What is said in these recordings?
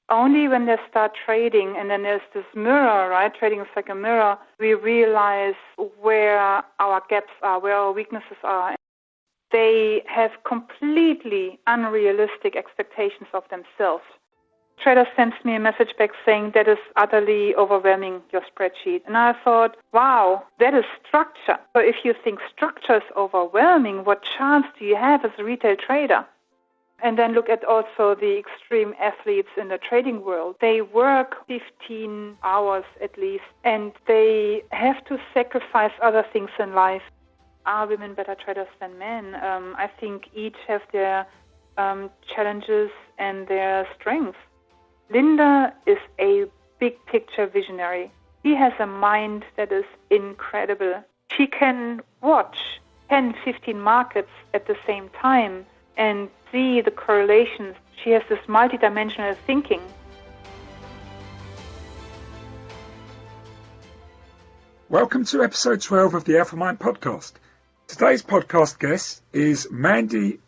Only when they start trading, and then there's this mirror, right? Trading is like a mirror. We realize where our gaps are, where our weaknesses are. They have completely unrealistic expectations of themselves. Trader sends me a message back saying that is utterly overwhelming, your spreadsheet. And I thought, wow, that is structure. So if you think structure is overwhelming, what chance do you have as a retail trader? And then look at also the extreme athletes in the trading world. They work 15 hours at least, and they have to sacrifice other things in life. Are women better traders than men? I think each have their challenges and their strengths. Linda is a big picture visionary. She has a mind that is incredible. She can watch 10, 15 markets at the same time and see the correlations. She has this multidimensional thinking. Welcome to episode 12 of the Alpha Mind podcast. Today's podcast guest is Mandi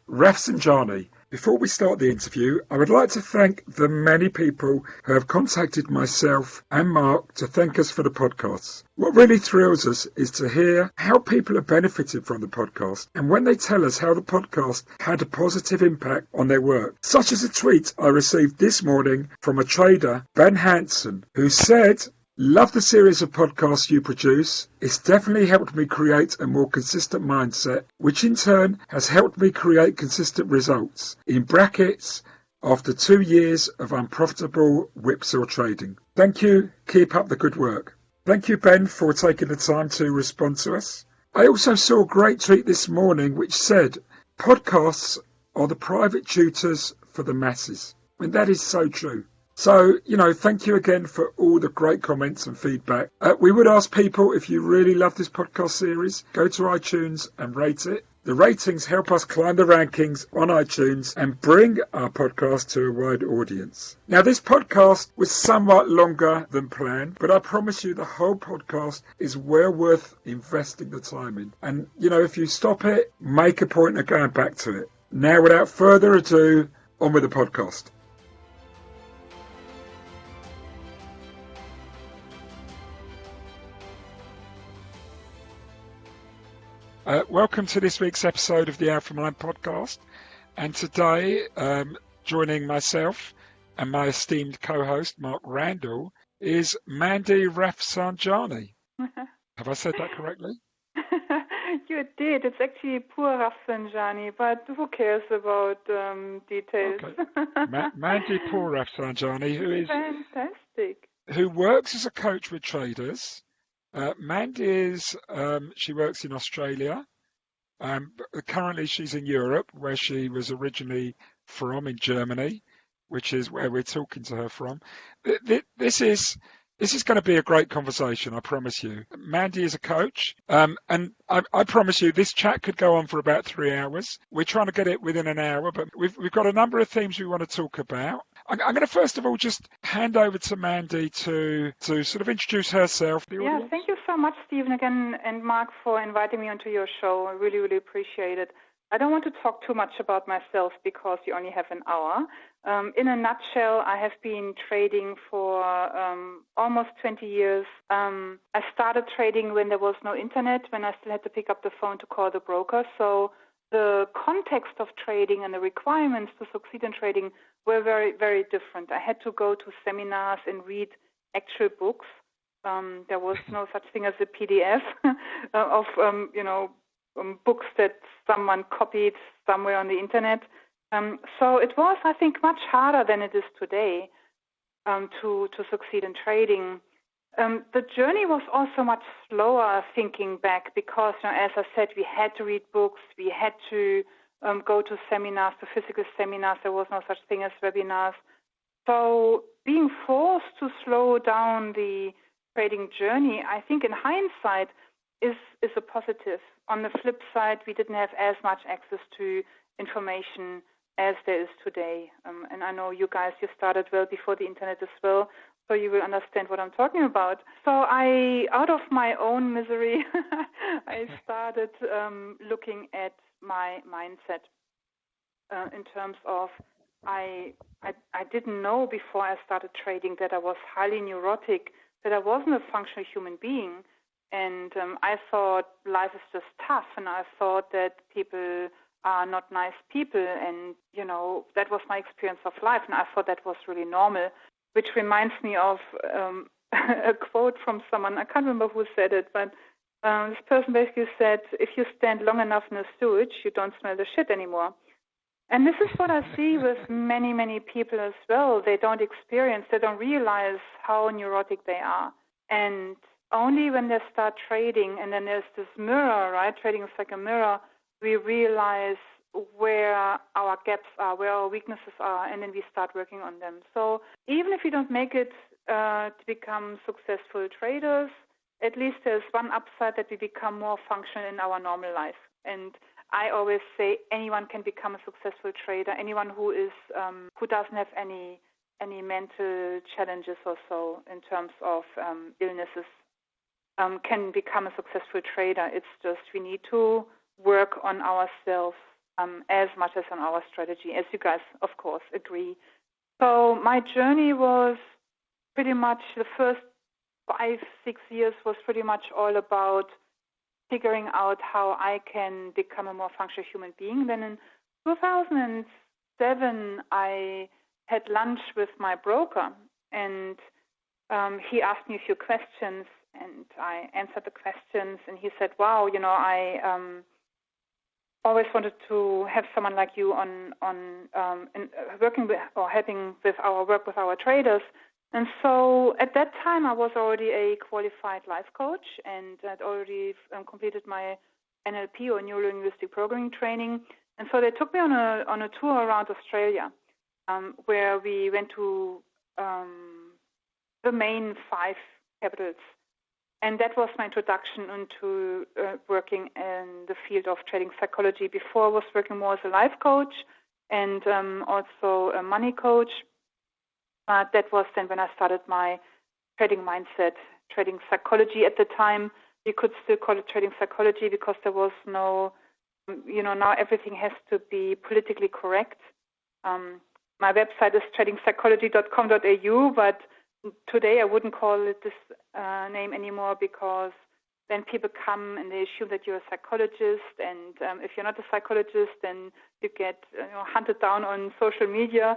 Rafsendjani. Before we start the interview, I would like to thank the many people who have contacted myself and Mark to thank us for the podcast. What really thrills us is to hear how people have benefited from the podcast and when they tell us how the podcast had a positive impact on their work. Such as a tweet I received this morning from a trader, Ben Hansen, who said, "Love the series of podcasts you produce. It's definitely helped me create a more consistent mindset, which in turn has helped me create consistent results. In brackets, after 2 years of unprofitable whipsaw trading. Thank you. Keep up the good work." Thank you, Ben, for taking the time to respond to us. I also saw a great tweet this morning which said, "Podcasts are the private tutors for the masses." And that is so true. So, thank you again for all the great comments and feedback. We would ask people, if you really love this podcast series, go to iTunes and rate it. The ratings help us climb the rankings on iTunes and bring our podcast to a wide audience. Now, this podcast was somewhat longer than planned, but I promise you the whole podcast is well worth investing the time in. And, if you stop it, make a point of going back to it. Now, without further ado, on with the podcast. Welcome to this week's episode of the Alpha Mind podcast. And today, joining myself and my esteemed co-host, Mark Randall, is Mandi Rafsendjani. Have I said that correctly? You did. It's actually poor Rafsendjani, but who cares about details? Okay. Mandi Rafsendjani, who is fantastic, who works as a coach with traders. Mandi she works in Australia. Currently she's in Europe, where she was originally from, in Germany, which is where we're talking to her from. This is going to be a great conversation, I promise you. Mandi is a coach, and I promise you this chat could go on for about 3 hours. We're trying to get it within an hour, but we've got a number of themes we want to talk about. I'm going to first of all just hand over to Mandi to sort of introduce herself. Yeah, thank you so much, Stephen, again, and Mark, for inviting me onto your show. I really, really appreciate it. I don't want to talk too much about myself because you only have an hour. In a nutshell, I have been trading for almost 20 years. I started trading when there was no internet, when I still had to pick up the phone to call the broker. So the context of trading and the requirements to succeed in trading were very, very different. I had to go to seminars and read actual books. There was no such thing as a PDF of, books that someone copied somewhere on the internet. So it was, I think, much harder than it is today to succeed in trading. The journey was also much slower thinking back because, as I said, we had to read books, we had to go to seminars, to physical seminars. There was no such thing as webinars. So being forced to slow down the trading journey, I think in hindsight, is a positive. On the flip side, we didn't have as much access to information as there is today. And I know you guys, you started well before the internet as well, so you will understand what I'm talking about. So out of my own misery, I started looking at my mindset in terms of I didn't know before I started trading that I was highly neurotic, that I wasn't a functional human being. And I thought life is just tough, and I thought that people are not nice people, and, that was my experience of life, and I thought that was really normal, which reminds me of a quote from someone. I can't remember who said it, but this person basically said, if you stand long enough in a sewage, you don't smell the shit anymore. And this is what I see with many, many people as well. They don't realize how neurotic they are. And only when they start trading, and then there's this mirror, right? Trading is like a mirror. We realize where our gaps are, where our weaknesses are, and then we start working on them. So even if you don't make it to become successful traders, at least there's one upside, that we become more functional in our normal life. And I always say anyone can become a successful trader. Anyone who doesn't have any mental challenges or so in terms of illnesses can become a successful trader. It's just we need to work on ourselves as much as on our strategy, as you guys, of course, agree. So my journey was pretty much the first 5-6 years was pretty much all about figuring out how I can become a more functional human being. Then in 2007, I had lunch with my broker, and he asked me a few questions, and I answered the questions, and he said, wow, I always wanted to have someone like you on working with or helping with our work with our traders. And so at that time, I was already a qualified life coach, and I'd already completed my NLP or neuro-linguistic programming training. And so they took me on a tour around Australia, where we went to the main 5 capitals. And that was my introduction into working in the field of trading psychology. Before I was working more as a life coach and also a money coach. That was then when I started my trading mindset, trading psychology. At the time, you could still call it trading psychology because there was no, now everything has to be politically correct. My website is tradingpsychology.com.au, but today I wouldn't call it this name anymore, because then people come and they assume that you're a psychologist, and if you're not a psychologist, then you get hunted down on social media.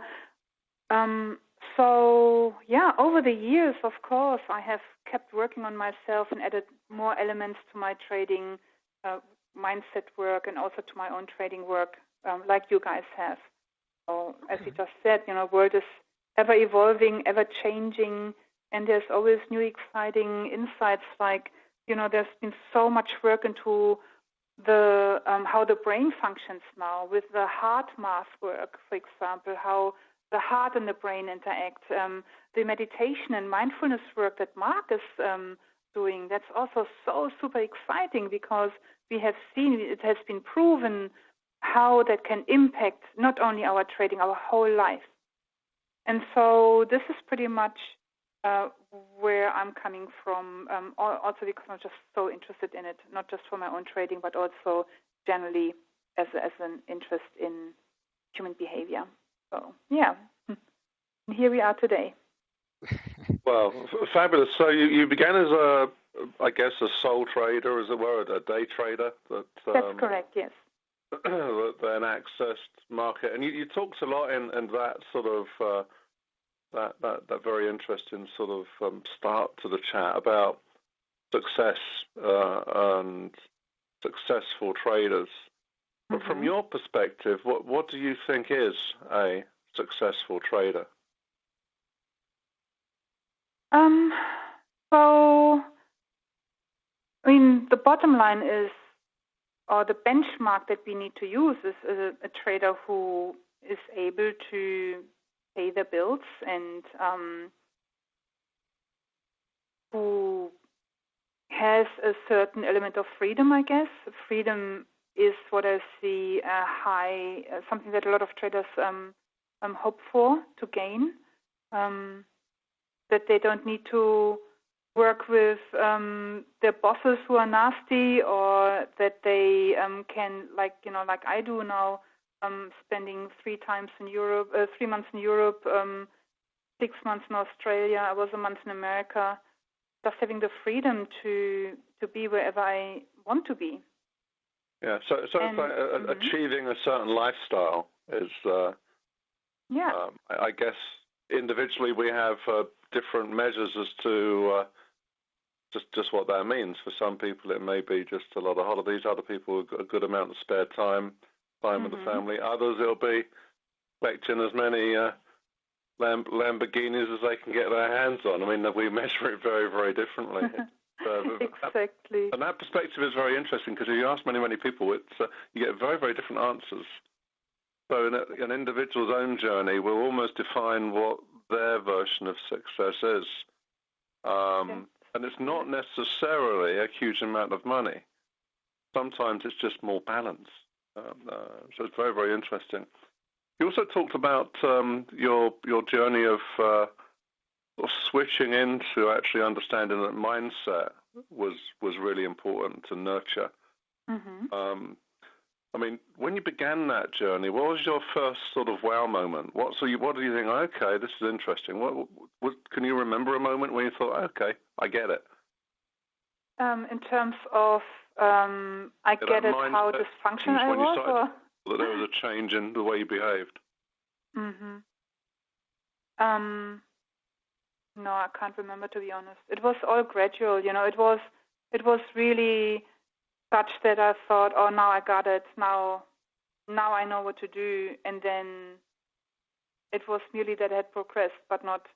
So, over the years, of course, I have kept working on myself and added more elements to my trading mindset work and also to my own trading work, like you guys have. So, as you just said, world is ever evolving, ever changing, and there's always new exciting insights. Like, there's been so much work into the how the brain functions now with the heart math work, for example, how the heart and the brain interact. The meditation and mindfulness work that Mark is doing, that's also so super exciting, because we have seen, it has been proven how that can impact not only our trading, our whole life. And so this is pretty much where I'm coming from, also because I'm just so interested in it, not just for my own trading, but also generally as an interest in human behavior. So, and here we are today. Well, fabulous. So you began as a sole trader, as it were, a day trader. That's correct, yes. That then accessed market. And you talked a lot in that sort of, that very interesting sort of start to the chat about success and successful traders. But from your perspective, what do you think is a successful trader? So, the bottom line is, or the benchmark that we need to use is a trader who is able to pay their bills and who has a certain element of freedom, I guess. Freedom is what I see something that a lot of traders hope for, to gain. That they don't need to work with their bosses who are nasty, or that they can, like I do now, spending 3 months in Europe, 6 months in Australia. I was a month in America. Just having the freedom to be wherever I want to be. Yeah. So it's like achieving a certain lifestyle is. I guess individually we have different measures as to just what that means. For some people, it may be just a lot of holidays. Other people have got a good amount of spare time with the family. Others, it'll be collecting as many Lamborghinis as they can get their hands on. I mean, we measure it very, very differently. Exactly. And that perspective is very interesting because if you ask many, many people, you get very, very different answers. So an individual's own journey will almost define what their version of success is. And it's not necessarily a huge amount of money. Sometimes it's just more balance. So it's very, very interesting. You also talked about your journey of switching into actually understanding that mindset was really important to nurture. I mean, when you began that journey, what was your first sort of wow moment? What do you think? Okay, this is interesting. What can you remember a moment when you thought, okay, I get it? In terms of I get it, how dysfunctional I was, that there was a change in the way you behaved. No, I can't remember, to be honest. It was all gradual, you know. It was really such that I thought, oh, now I got it. Now I know what to do. And then it was merely that I had progressed, but not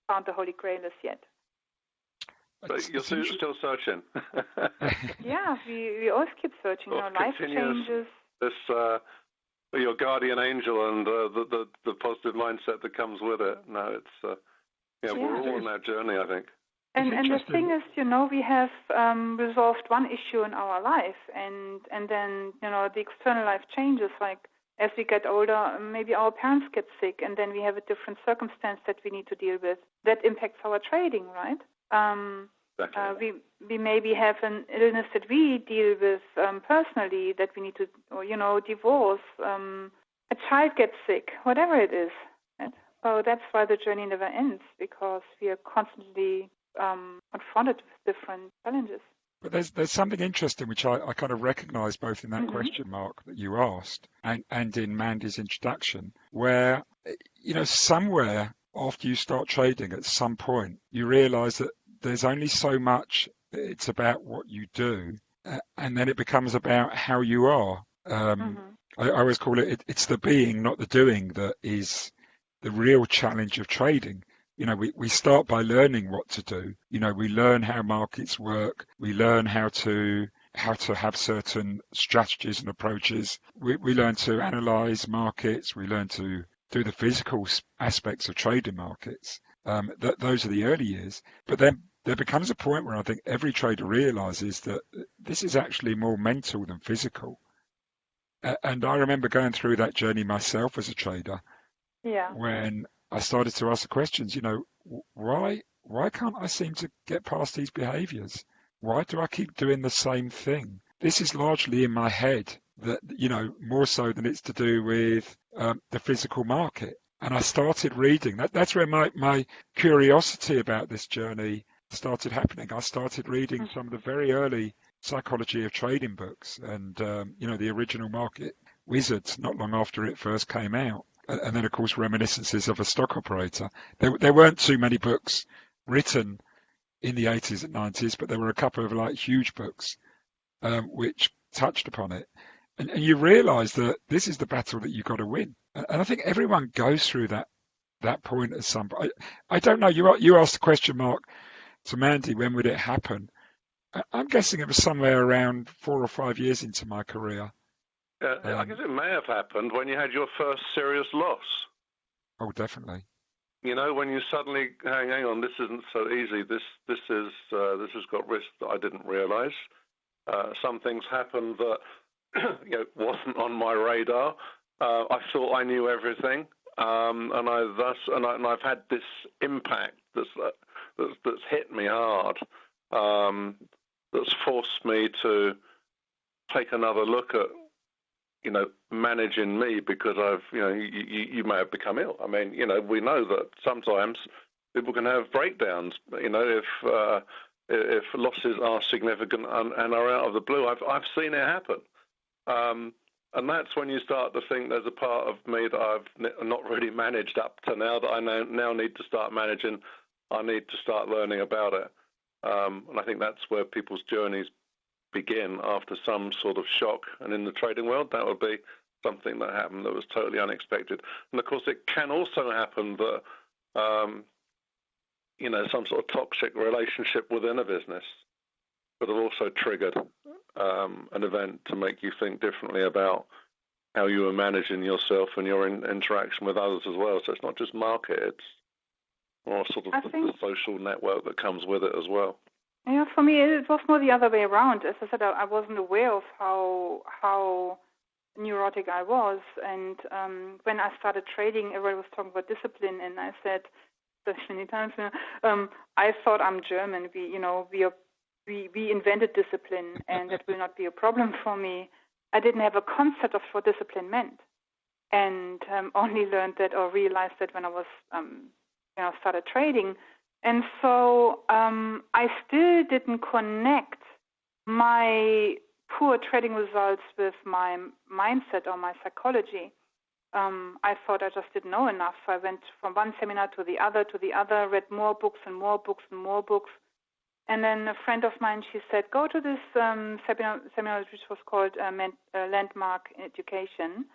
found the Holy Grail as yet. But you're still searching. Yeah, we always keep searching. Life changes. Your guardian angel and the positive mindset that comes with it. No, it's we're all on that journey, I think. And the thing is, we have resolved one issue in our life, and then the external life changes. Like as we get older, maybe our parents get sick, and then we have a different circumstance that we need to deal with. That impacts our trading, right? Exactly. We maybe have an illness that we deal with personally that we need to, divorce. A child gets sick, whatever it is. Right? So that's why the journey never ends, because we are constantly confronted with different challenges. But there's something interesting which I kind of recognise both in that question mark that you asked and in Mandi's introduction, where somewhere after you start trading at some point you realise that there's only so much it's about what you do, and then it becomes about how you are. I always call it's the being, not the doing, that is the real challenge of trading. We start by learning what to do. We learn how markets work. We learn how to have certain strategies and approaches. We learn to analyze markets. We learn to do the physical aspects of trading markets. Those are the early years. But then there becomes a point where I think every trader realizes that this is actually more mental than physical. And I remember going through that journey myself as a trader. Yeah. When I started to ask the questions, why can't I seem to get past these behaviors? Why do I keep doing the same thing? This is largely in my head, that more so than it's to do with the physical market. And I started reading. That's where my curiosity about this journey started happening. I started reading some of the very early psychology of trading books and the original Market Wizards not long after it first came out. And then, of course, Reminiscences of a Stock Operator. There weren't too many books written in the 80s and 90s, but there were a couple of huge books which touched upon it. And you realise that this is the battle that you've got to win. And I think everyone goes through that point at some point. I don't know. You asked the question mark to Mandi, when would it happen? I'm guessing it was somewhere around 4 or 5 years into my career. Yeah, I guess it may have happened when you had your first serious loss. Oh, definitely. When you suddenly hang on, this isn't so easy. This has got risk that I didn't realise. Some things happened that wasn't on my radar. I thought I knew everything, and I've had this impact that's hit me hard. That's forced me to take another look at managing me because you may have become ill. I mean, we know that sometimes people can have breakdowns. If losses are significant and are out of the blue, I've seen it happen. And that's when you start to think there's a part of me that I've not really managed up to now that I now need to start managing. I need to start learning about it. And I think that's where people's journeys begin after some sort of shock. And in the trading world, that would be something that happened that was totally unexpected. And of course, it can also happen that, some sort of toxic relationship within a business could have also triggered an event to make you think differently about how you are managing yourself and your interaction with others as well. So it's not just market, it's more sort of the social network that comes with it as well. Yeah, for me, it was more the other way around. As I said, I wasn't aware of how neurotic I was. And when I started trading, everyone was talking about discipline, and I said, so many times, I thought I'm German. We invented discipline, and that will not be a problem for me. I didn't have a concept of what discipline meant, and only learned that or realized that when I was, started trading. And so I still didn't connect my poor trading results with my mindset or my psychology. I thought I just didn't know enough. So I went from one seminar to the other, read more books and more books and more books. And then a friend of mine, she said, go to this seminar which was called Landmark Education.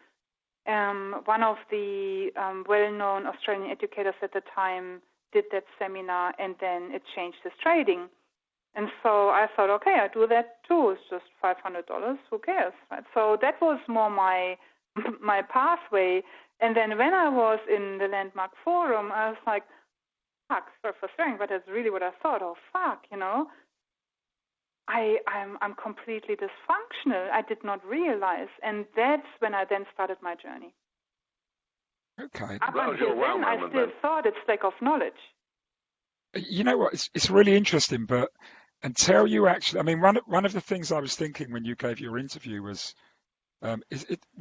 One of the well-known Australian educators at the time did that seminar, and then it changed his trading. And so I thought, okay, I do that too. It's just $500. Who cares? Right? So that was more my pathway. And then when I was in the Landmark Forum, I was like, fuck, sorry for swearing, but that's really what I thought. Oh, fuck, I'm completely dysfunctional. I did not realize. And that's when I then started my journey. Okay. Up until then, I still thought it's lack of knowledge. You know what? It's really interesting, but until you actually, I mean, one of the things I was thinking when you gave your interview was, were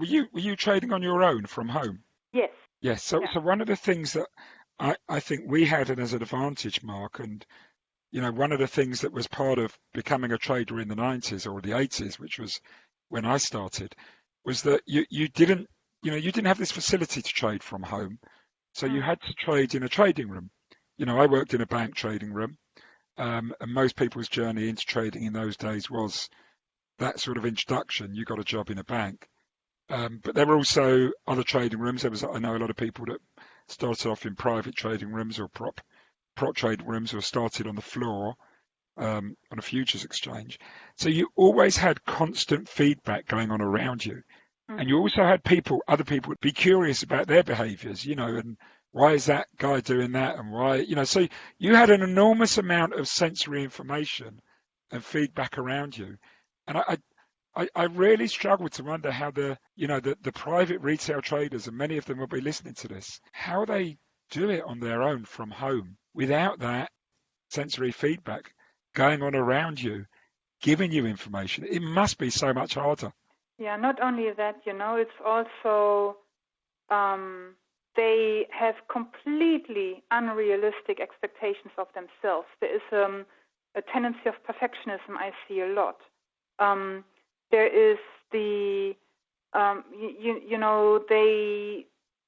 you trading on your own from home? Yes. Yes. So one of the things that I think we had as an advantage, Mark, and one of the things that was part of becoming a trader in the 90s or the 80s, which was when I started, was that you didn't have this facility to trade from home. So you had to trade in a trading room. I worked in a bank trading room, and most people's journey into trading in those days was that sort of introduction. You got a job in a bank. But there were also other trading rooms. I know a lot of people that started off in private trading rooms or prop trading rooms, or started on the floor on a futures exchange. So you always had constant feedback going on around you. And you also had other people would be curious about their behaviors, and why is that guy doing that, and why, so you had an enormous amount of sensory information and feedback around you. And I really struggle to wonder how the private retail traders, and many of them will be listening to this, how they do it on their own from home without that sensory feedback going on around you, giving you information. It must be so much harder. Yeah, not only that, it's also they have completely unrealistic expectations of themselves. There is a tendency of perfectionism I see a lot. There is they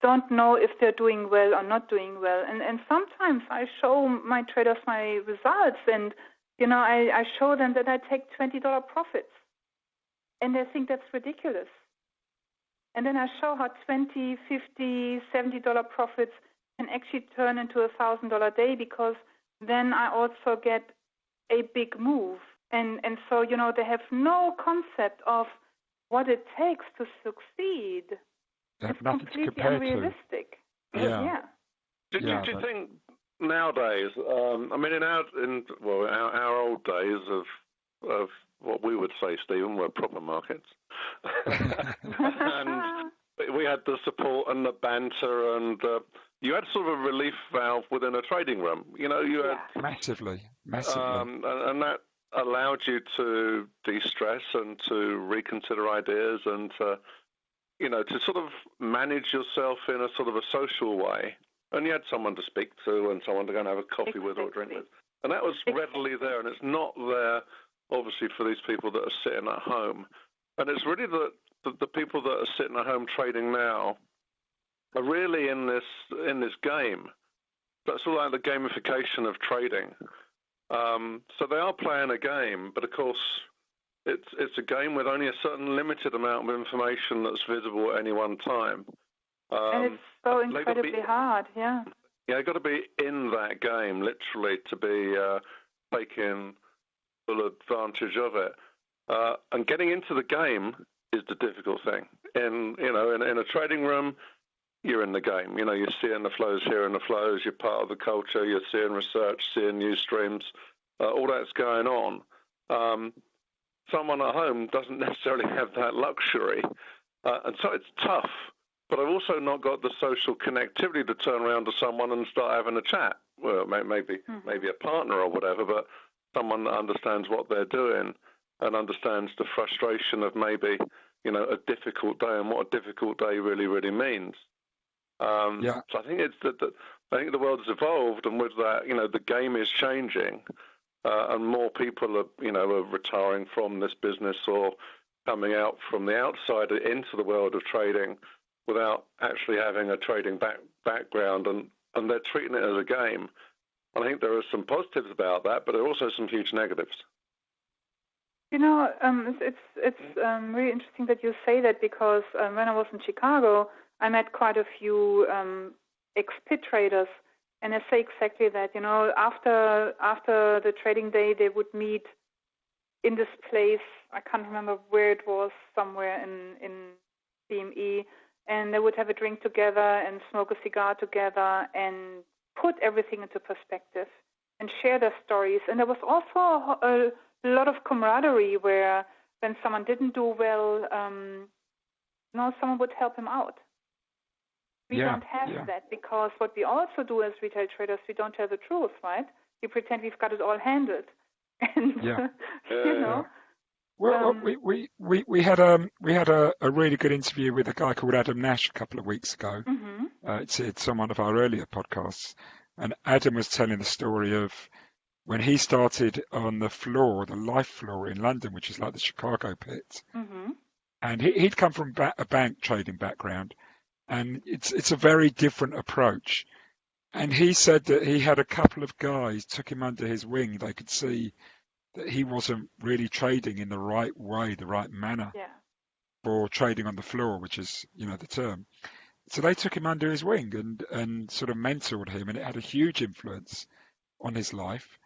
don't know if they're doing well or not doing well. And sometimes I show my traders my results, and, I show them that I take $20 profits. And they think that's ridiculous. And then I show how $20, $50, $70 profits can actually turn into a $1,000 day, because then I also get a big move. And so, they have no concept of what it takes to succeed. It's completely unrealistic. Yeah. Do you think nowadays, in our old days of what we would say, Stephen, were proper markets. And we had the support and the banter, and you had sort of a relief valve within a trading room. You had massively. And that allowed you to de-stress and to reconsider ideas and to to sort of manage yourself in a sort of a social way. And you had someone to speak to and someone to go and have a coffee with or drink with. And that was readily there, and it's not there, obviously, for these people that are sitting at home. And it's really the people that are sitting at home trading now are really in this game. That's all like the gamification of trading. So they are playing a game, but of course, it's a game with only a certain limited amount of information that's visible at any one time. And it's so incredibly hard, yeah. Yeah, you've got to be in that game, literally, to be taking full advantage of it. And getting into the game is the difficult thing. In a trading room, you're in the game. You're seeing the flows, hearing the flows. You're part of the culture. You're seeing research, seeing news streams. All that's going on. Someone at home doesn't necessarily have that luxury, and so it's tough. But I've also not got the social connectivity to turn around to someone and start having a chat. Well, maybe a partner or whatever, but someone that understands what they're doing and understands the frustration of maybe a difficult day and what a difficult day really, really means. So I think I think the world has evolved, and with that, the game is changing, and more people are retiring from this business or coming out from the outside into the world of trading without actually having a trading background, and they're treating it as a game. I think there are some positives about that, but there are also some huge negatives. It's really interesting that you say that, because when I was in Chicago, I met quite a few ex-pit traders, and they say exactly that. After the trading day, they would meet in this place. I can't remember where it was, somewhere in CME, and they would have a drink together and smoke a cigar together and put everything into perspective and share their stories. And there was also a lot of camaraderie where when someone didn't do well, someone would help him out. We don't have that, because what we also do as retail traders, we don't tell the truth, right? We pretend we've got it all handled. And, Well, we had a really good interview with a guy called Adam Nash a couple of weeks ago. It's on one of our earlier podcasts, and Adam was telling the story of when he started on the floor, the life floor in London, which is like the Chicago pit. And he'd come from a bank trading background, and it's a very different approach. And he said that he had a couple of guys took him under his wing. They could see that he wasn't really trading in the right way, the right manner for trading on the floor, which is, the term. So they took him under his wing and sort of mentored him, and it had a huge influence on his life.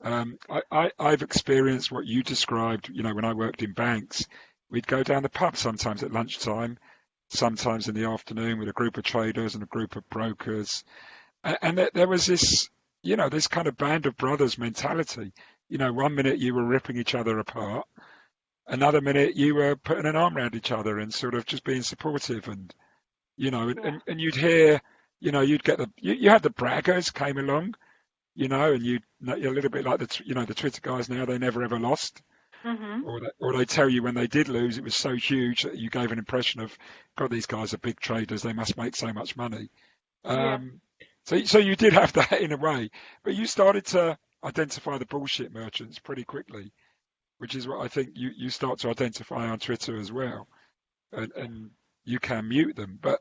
I've experienced what you described, when I worked in banks. We'd go down the pub sometimes at lunchtime, sometimes in the afternoon with a group of traders and a group of brokers. And there was this, this kind of band of brothers mentality. 1 minute you were ripping each other apart, another minute you were putting an arm around each other and sort of just being supportive. And, and you'd hear, you'd get you had the braggers came along, and you're a little bit like the Twitter guys now, they never ever lost. Or they tell you when they did lose, it was so huge that you gave an impression of, God, these guys are big traders, they must make so much money. So you did have that in a way, but you started to identify the bullshit merchants pretty quickly, which is what I think you start to identify on Twitter as well, and you can mute them. But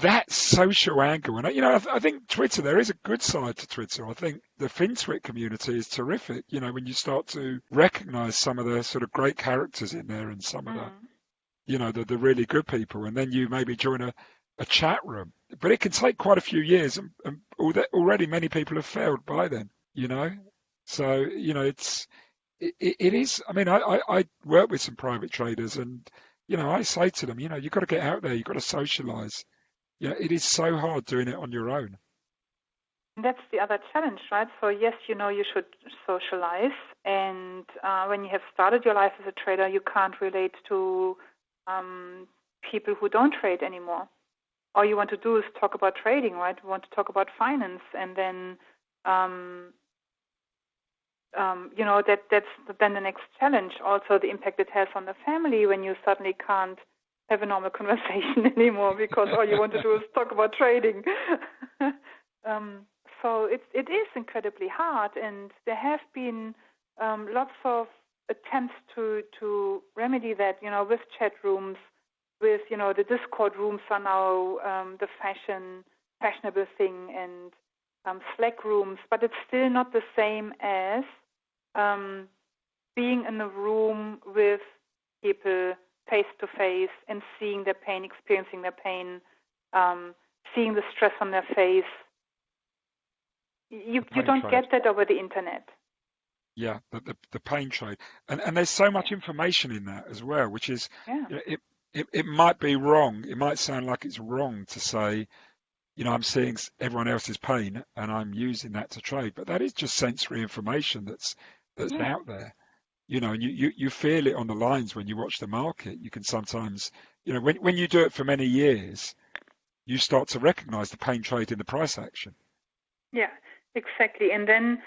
that social angle, and I think Twitter, there is a good side to Twitter. I think the FinTwit community is terrific. When you start to recognise some of the sort of great characters in there and some of the the really good people, and then you maybe join a chat room. But it can take quite a few years, and already many people have failed by then. So it is. I mean, I work with some private traders, and I say to them, you've got to get out there, you've got to socialise. It is so hard doing it on your own. That's the other challenge, right? So yes, you should socialize, and when you have started your life as a trader, you can't relate to people who don't trade anymore. All you want to do is talk about trading, right? You want to talk about finance, and then that's then the next challenge. Also, the impact it has on the family when you suddenly can't have a normal conversation anymore because all you want to do is talk about trading. So it is incredibly hard, and there have been lots of attempts to remedy that, with chat rooms, with, the Discord rooms are now the fashionable thing, and Slack rooms, but it's still not the same as being in a room with people face to face and seeing their pain, experiencing their pain, seeing the stress on their face. You don't get that over the internet. Yeah, the pain trade, and there's so much information in that as well, which is it might be wrong. It might sound like it's wrong to say, I'm seeing everyone else's pain and I'm using that to trade, but that is just sensory information that's out there. And you feel it on the lines when you watch the market. You can sometimes, when you do it for many years, you start to recognize the pain trade in the price action. Yeah, exactly. And then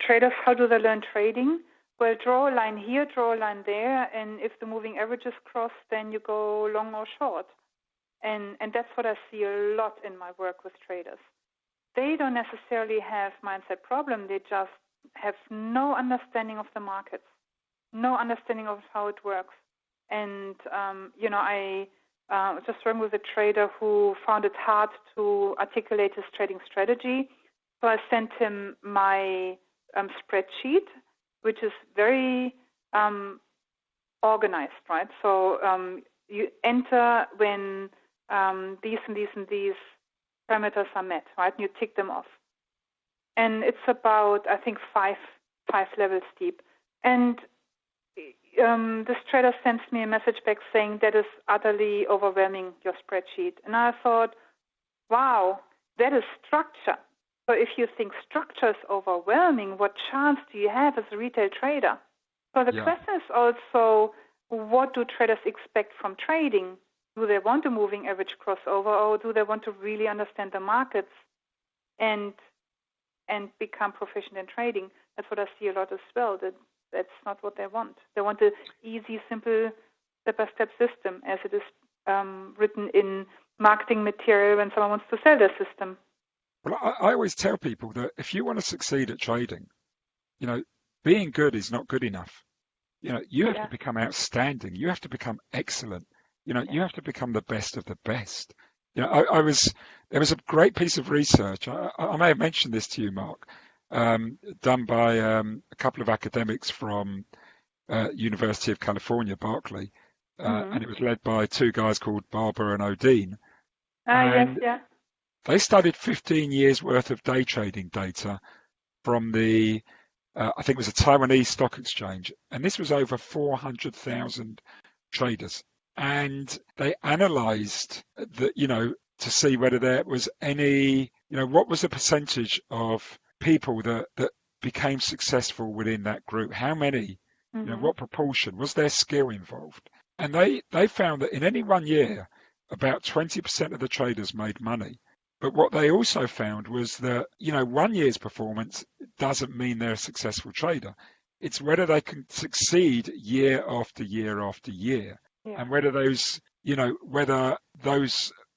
traders, how do they learn trading? Well, draw a line here, draw a line there, and if the moving averages cross, then you go long or short. And that's what I see a lot in my work with traders. They don't necessarily have mindset problem. They just have no understanding of the markets, no understanding of how it works. And, I just worked with a trader who found it hard to articulate his trading strategy. So I sent him my spreadsheet, which is very organized, right? So you enter when these and these and these parameters are met, right? And you tick them off. And it's about, I think, five levels deep. And this trader sends me a message back saying that is utterly overwhelming, your spreadsheet. And I thought, wow, that is structure. So if you think structure is overwhelming, what chance do you have as a retail trader? So the question is also, what do traders expect from trading? Do they want a moving average crossover, or do they want to really understand the markets and become proficient in trading? That's what I see a lot as well. That's not what they want. They want an easy, simple, step-by-step system, as it is written in marketing material when someone wants to sell their system. Well, I always tell people that if you want to succeed at trading, being good is not good enough. You have to become outstanding. You have to become excellent. You have to become the best of the best. There was a great piece of research. I may have mentioned this to you, Mark, done by a couple of academics from University of California, Berkeley, and it was led by two guys called Barber and Odin. They studied 15 years worth of day trading data from the, I think it was a Taiwanese stock exchange, and this was over 400,000 traders. And they analysed to see whether there was any, what was the percentage of people that became successful within that group? How many? What proportion? Was there skill involved? And they found that in any 1 year, about 20% of the traders made money. But what they also found was that, 1 year's performance doesn't mean they're a successful trader. It's whether they can succeed year after year after year. Yeah. And whether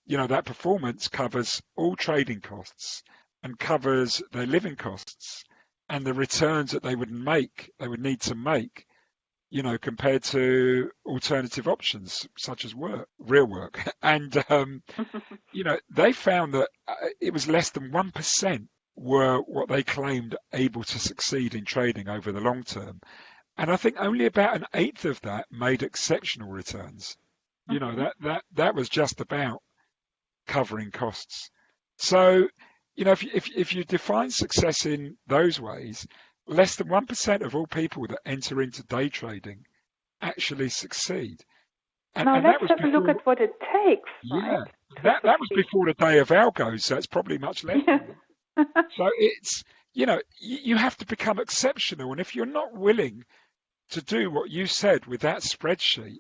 that performance covers all trading costs and covers their living costs and the returns that they would need to make, compared to alternative options such as real work. And, they found that it was less than 1% were what they claimed able to succeed in trading over the long term. And I think only about an eighth of that made exceptional returns. That was just about covering costs. So, if you define success in those ways, less than 1% of all people that enter into day trading actually succeed. And let's have a look at what it takes. Yeah, right, that was before the day of algos, so it's probably much less than that. So it's, you have to become exceptional. And if you're not willing to do what you said with that spreadsheet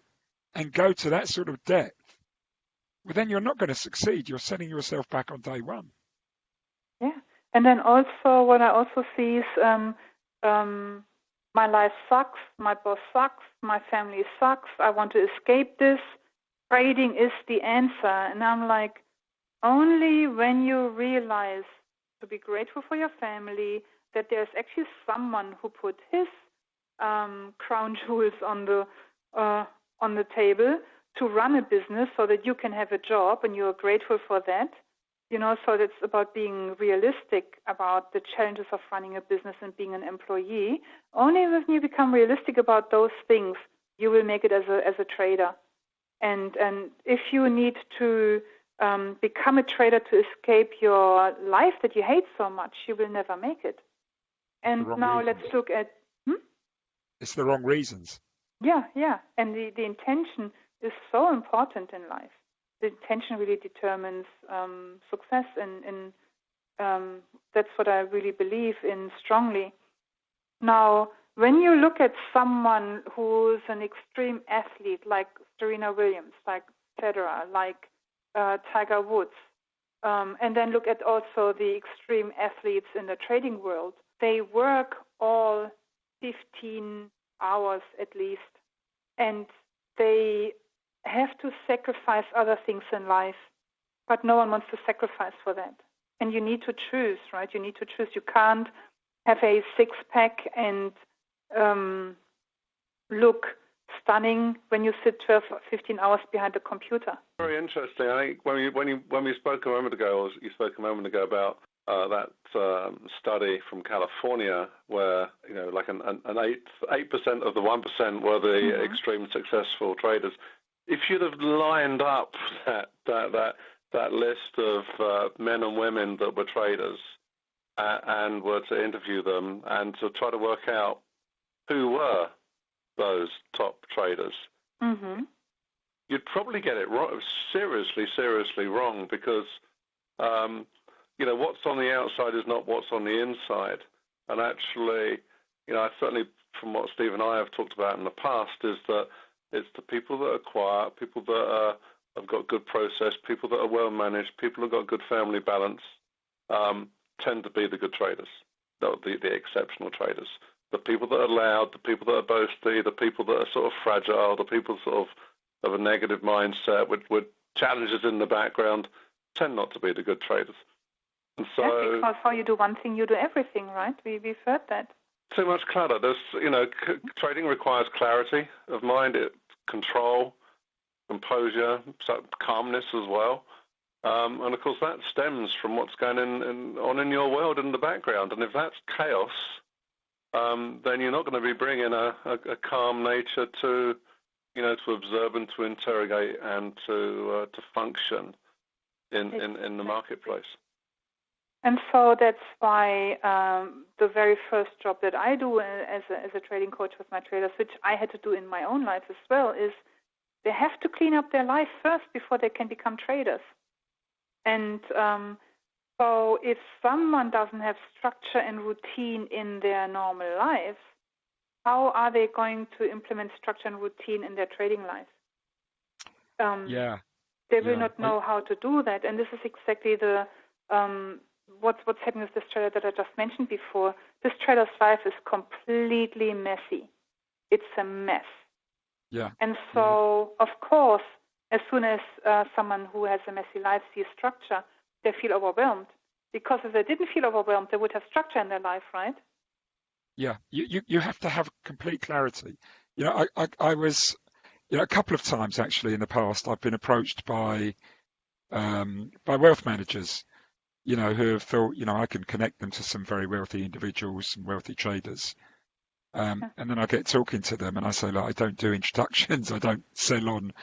and go to that sort of depth, well, then you're not going to succeed. You're setting yourself back on day one. Yeah. And then also what I also see is my life sucks, my boss sucks, my family sucks, I want to escape this. Trading is the answer. And I'm like, only when you realize to be grateful for your family, that there's actually someone who put his crown jewels on the table to run a business so that you can have a job and you're grateful for that. So it's about being realistic about the challenges of running a business and being an employee. Only when you become realistic about those things, you will make it as a trader. And if you need to become a trader to escape your life that you hate so much, you will never make it. And now reasons. Let's look at... It's the wrong reasons. Yeah. And the intention is so important in life. The intention really determines success, and that's what I really believe in strongly. Now, when you look at someone who's an extreme athlete, like Serena Williams, like Federer, like Tiger Woods, and then look at also the extreme athletes in the trading world, they work all 15 hours at least, and they have to sacrifice other things in life, but no one wants to sacrifice for that. And you need to choose, right? You need to choose. You can't have a six-pack and look stunning when you sit 12 or 15 hours behind the computer. Very interesting. I think when we spoke a moment ago, or you spoke a moment ago about that study from California, where like an 8% of the 1% were the extreme successful traders. If you'd have lined up that list of men and women that were traders and were to interview them and to try to work out who were those top traders, you'd probably get it wrong, seriously wrong, because what's on the outside is not what's on the inside. And actually, I certainly, from what Steve and I have talked about in the past, is that it's the people that are quiet, people that have got good process, people that are well managed, people who've got good family balance, tend to be the good traders, the exceptional traders. The people that are loud, the people that are boasty, the people that are sort of fragile, the people sort of a negative mindset with challenges in the background, tend not to be the good traders. And so, because how you do one thing, you do everything, right? We've heard that. Too much clutter. There's, trading requires clarity of mind, control, composure, calmness as well. And of course, that stems from what's going on in your world in the background. And if that's chaos, then you're not going to be bringing a calm nature to observe and to interrogate and to function in the marketplace. And so that's why the very first job that I do as a trading coach with my traders, which I had to do in my own life as well, is they have to clean up their life first before they can become traders. And so if someone doesn't have structure and routine in their normal lives, how are they going to implement structure and routine in their trading life? They will not know how to do that. And this is exactly the what's happening with this trader that I just mentioned before. This trader's life is completely messy. It's a mess. Yeah. And so, of course, as soon as someone who has a messy life sees structure, they feel overwhelmed. Because if they didn't feel overwhelmed, they would have structure in their life, right? Yeah. You have to have complete clarity. I was, a couple of times actually in the past, I've been approached by wealth managers, who have thought, I can connect them to some very wealthy individuals, some wealthy traders. And then I get talking to them and I say, look, I don't do introductions. I don't sell on,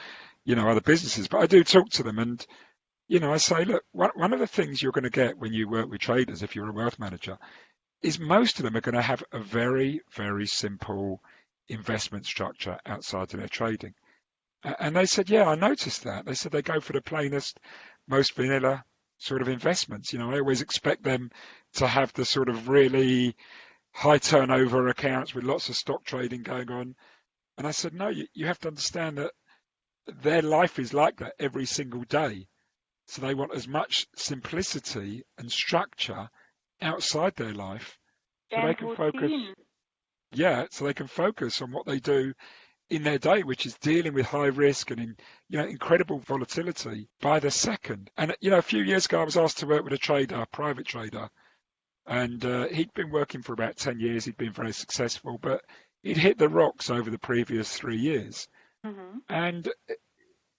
other businesses, but I do talk to them. And, I say, look, one of the things you're going to get when you work with traders, if you're a wealth manager, is most of them are going to have a very, very simple investment structure outside of their trading. And they said, yeah, I noticed that. They said they go for the plainest, most vanilla sort of investments. I always expect them to have the sort of really high turnover accounts with lots of stock trading going on. And I said, no, you have to understand that their life is like that every single day. So they want as much simplicity and structure outside their life so and they can routine. focus. Yeah, so they can focus on what they do in their day, which is dealing with high risk and incredible volatility by the second. And a few years ago, I was asked to work with a private trader, and he'd been working for about 10 years. He'd been very successful, but he'd hit the rocks over the previous 3 years. Mm-hmm. And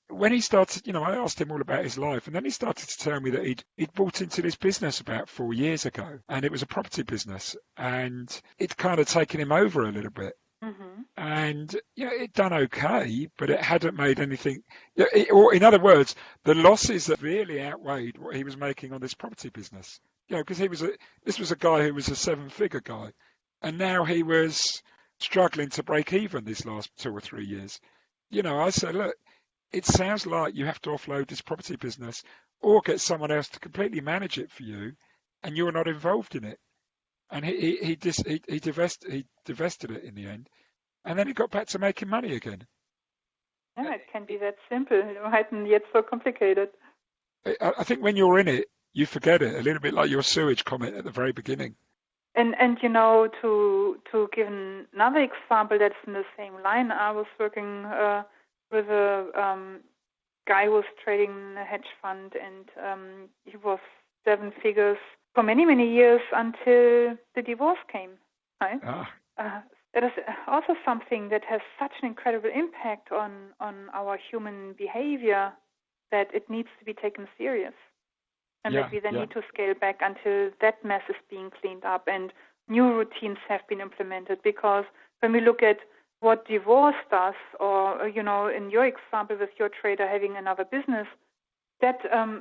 when he started, I asked him all about his life, and then he started to tell me that he'd bought into this business about 4 years ago, and it was a property business, and it'd kind of taken him over a little bit. Mm-hmm. And it'd done okay, but it hadn't made anything. Or in other words, the losses that really outweighed what he was making on this property business. Because this was a guy who was a 7-figure guy, and now he was struggling to break even this last 2 or 3 years. I said, look, it sounds like you have to offload this property business or get someone else to completely manage it for you, and you're not involved in it. And he divested it in the end, and then he got back to making money again. Yeah, it can be that simple, right? And yet so complicated. I think when you're in it, you forget it, a little bit like your sewage comment at the very beginning. And to give another example that's in the same line, I was working with a guy who was trading a hedge fund, and he was 7 figures for many, many years until the divorce came, right? It is also something that has such an incredible impact on our human behavior that it needs to be taken serious. And that we then need to scale back until that mess is being cleaned up and new routines have been implemented. Because when we look at what divorce does, or, in your example with your trader having another business, that,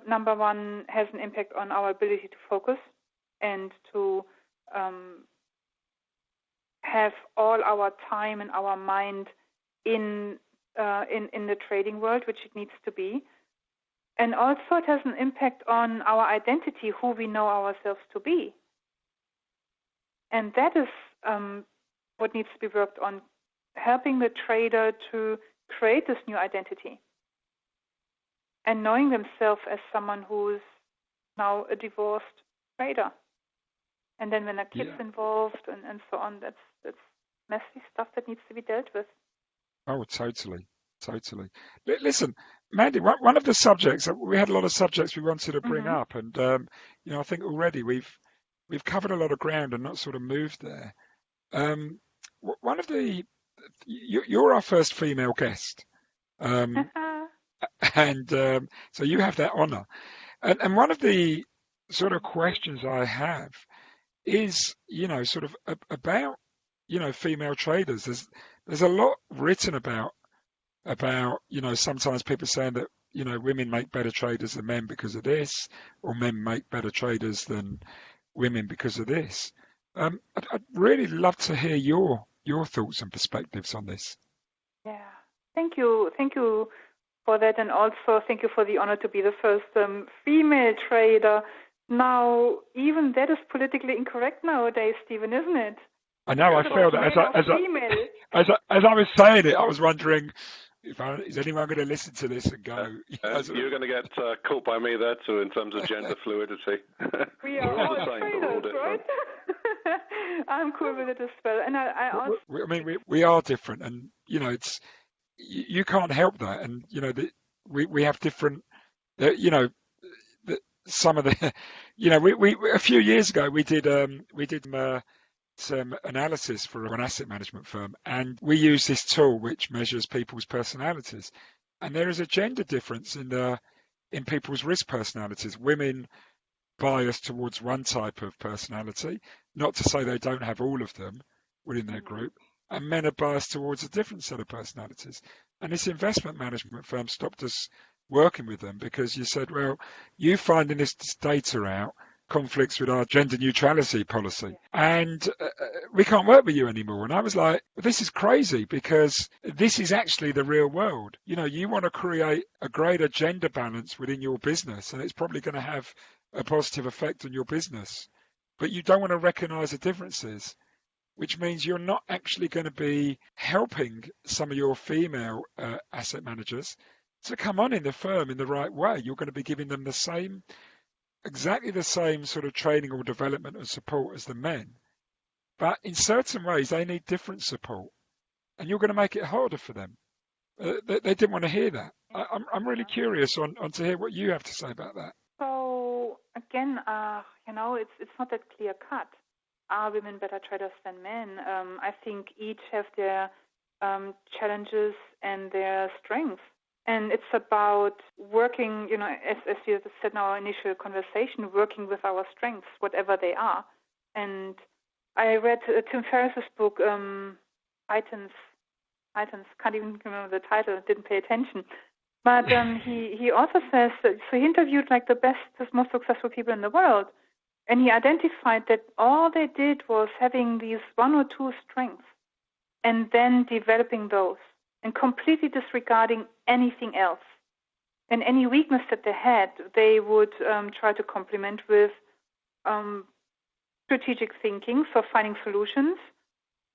number one, has an impact on our ability to focus and to have all our time and our mind in the trading world, which it needs to be. And also it has an impact on our identity, who we know ourselves to be. And that is what needs to be worked on, helping the trader to create this new identity and knowing themselves as someone who's now a divorced trader. And then when a kid's involved and so on, that's messy stuff that needs to be dealt with. Oh, totally. Listen, Mandi, one of the subjects, we had a lot of subjects we wanted to bring up, and I think already we've covered a lot of ground and not sort of moved there. One of you're our first female guest, and so you have that honour. And one of the sort of questions I have is, sort of about, female traders. There's a lot written about, sometimes people saying that, women make better traders than men because of this, or men make better traders than women because of this. I'd really love to hear your thoughts and perspectives on this. Yeah, thank you for that, and also thank you for the honor to be the first female trader. Now, even that is politically incorrect nowadays, Stephen, isn't it? I know. I feel that as I was saying it, I was wondering, is anyone going to listen to this and go? You're going to get caught by me there too in terms of gender fluidity. We are all the same, but we're all different. Right? I'm cool with it as well, and I also. We are different, and it's you can't help that, and we have different. Some of the, we a few years ago we did some analysis for an asset management firm, and we use this tool which measures people's personalities, and there is a gender difference in people's risk personalities. Women bias towards one type of personality, not to say they don't have all of them within their group, and men are biased towards a different set of personalities. And this investment management firm stopped us working with them because you said, well, you finding this data out conflicts with our gender neutrality policy, and we can't work with you anymore. And I was like, well, this is crazy, because this is actually the real world. You want to create a greater gender balance within your business, and it's probably going to have a positive effect on your business, but you don't want to recognize the differences, which means you're not actually going to be helping some of your female asset managers to come on in the firm in the right way. You're going to be giving them exactly the same sort of training or development and support as the men. But in certain ways, they need different support, and you're going to make it harder for them. They didn't want to hear that. I'm really curious on to hear what you have to say about that. So again, it's not that clear cut. Are women better traders than men? I think each have their challenges and their strengths. And it's about working, as you said in our initial conversation, working with our strengths, whatever they are. And I read Tim Ferriss's book, Titans, can't even remember the title, didn't pay attention. But he also says, so he interviewed like the best, the most successful people in the world. And he identified that all they did was having these one or two strengths and then developing those and completely disregarding anything else. And any weakness that they had, they would try to complement with strategic thinking, so finding solutions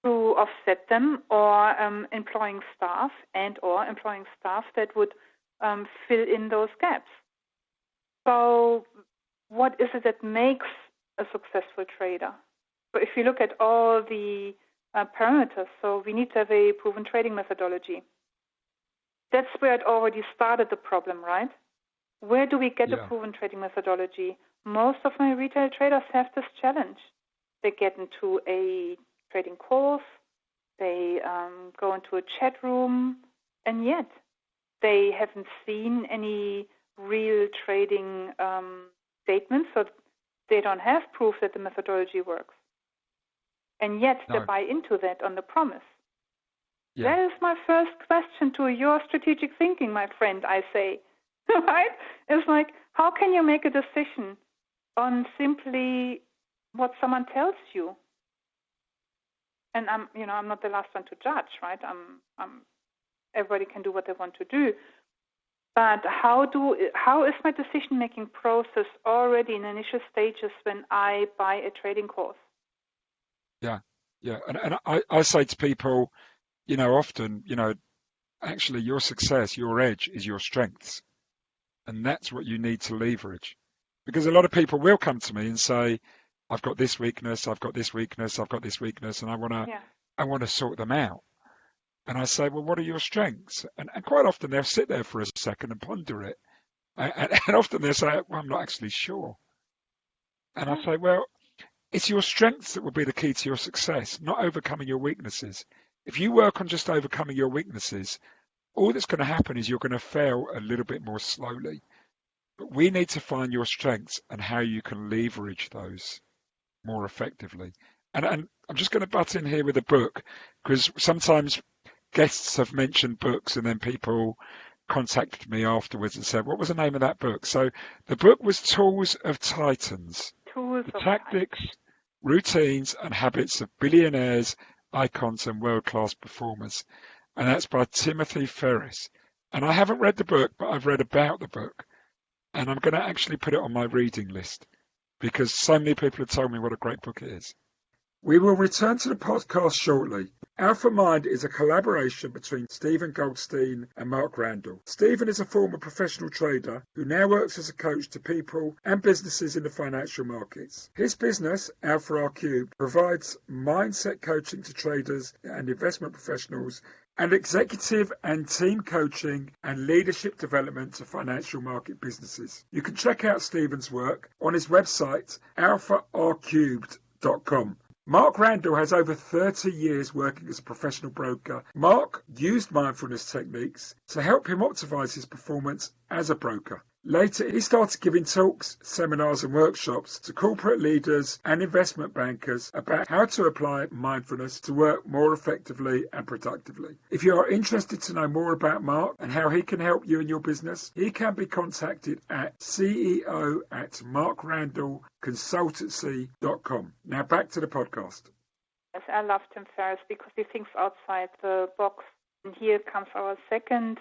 to offset them, or employing staff that would fill in those gaps. So what is it that makes a successful trader? So if you look at all the parameters, so we need to have a proven trading methodology. That's where it already started the problem, right? Where do we get a proven trading methodology? Most of my retail traders have this challenge. They get into a trading course, they go into a chat room, and yet they haven't seen any real trading statements, so they don't have proof that the methodology works. And yet they buy into that on the promise. Yeah. That is my first question to your strategic thinking, my friend, I say. Right? It's like, how can you make a decision on simply what someone tells you? And I'm not the last one to judge, right? Everybody can do what they want to do. But how is my decision-making process already in initial stages when I buy a trading course? Yeah. And I say to people, often, actually your success, your edge is your strengths. And that's what you need to leverage. Because a lot of people will come to me and say, I've got this weakness, I've got this weakness, I've got this weakness, and I want to sort them out. And I say, well, what are your strengths? And quite often they'll sit there for a second and ponder it. And often they'll say, well, I'm not actually sure. And I say, well, it's your strengths that will be the key to your success, not overcoming your weaknesses. If you work on just overcoming your weaknesses, all that's going to happen is you're going to fail a little bit more slowly. But we need to find your strengths and how you can leverage those more effectively. And I'm just going to butt in here with a book, because sometimes guests have mentioned books and then people contacted me afterwards and said, what was the name of that book? So the book was Tools of Titans. The tactics, routines and habits of billionaires, icons and world-class performers. And that's by Timothy Ferriss. And I haven't read the book, but I've read about the book. And I'm going to actually put it on my reading list because so many people have told me what a great book it is. We will return to the podcast shortly. Alpha Mind is a collaboration between Stephen Goldstein and Mark Randall. Stephen is a former professional trader who now works as a coach to people and businesses in the financial markets. His business, Alpha R Cubed, provides mindset coaching to traders and investment professionals and executive and team coaching and leadership development to financial market businesses. You can check out Stephen's work on his website, alpharcubed.com. Mark Randall has over 30 years working as a professional broker. Mark used mindfulness techniques to help him optimize his performance as a broker. Later, he started giving talks, seminars and workshops to corporate leaders and investment bankers about how to apply mindfulness to work more effectively and productively. If you are interested to know more about Mark and how he can help you in your business, he can be contacted at ceo@markrandallconsultancy.com. Now back to the podcast. Yes, I love Tim Ferriss because he thinks outside the box. And here comes our second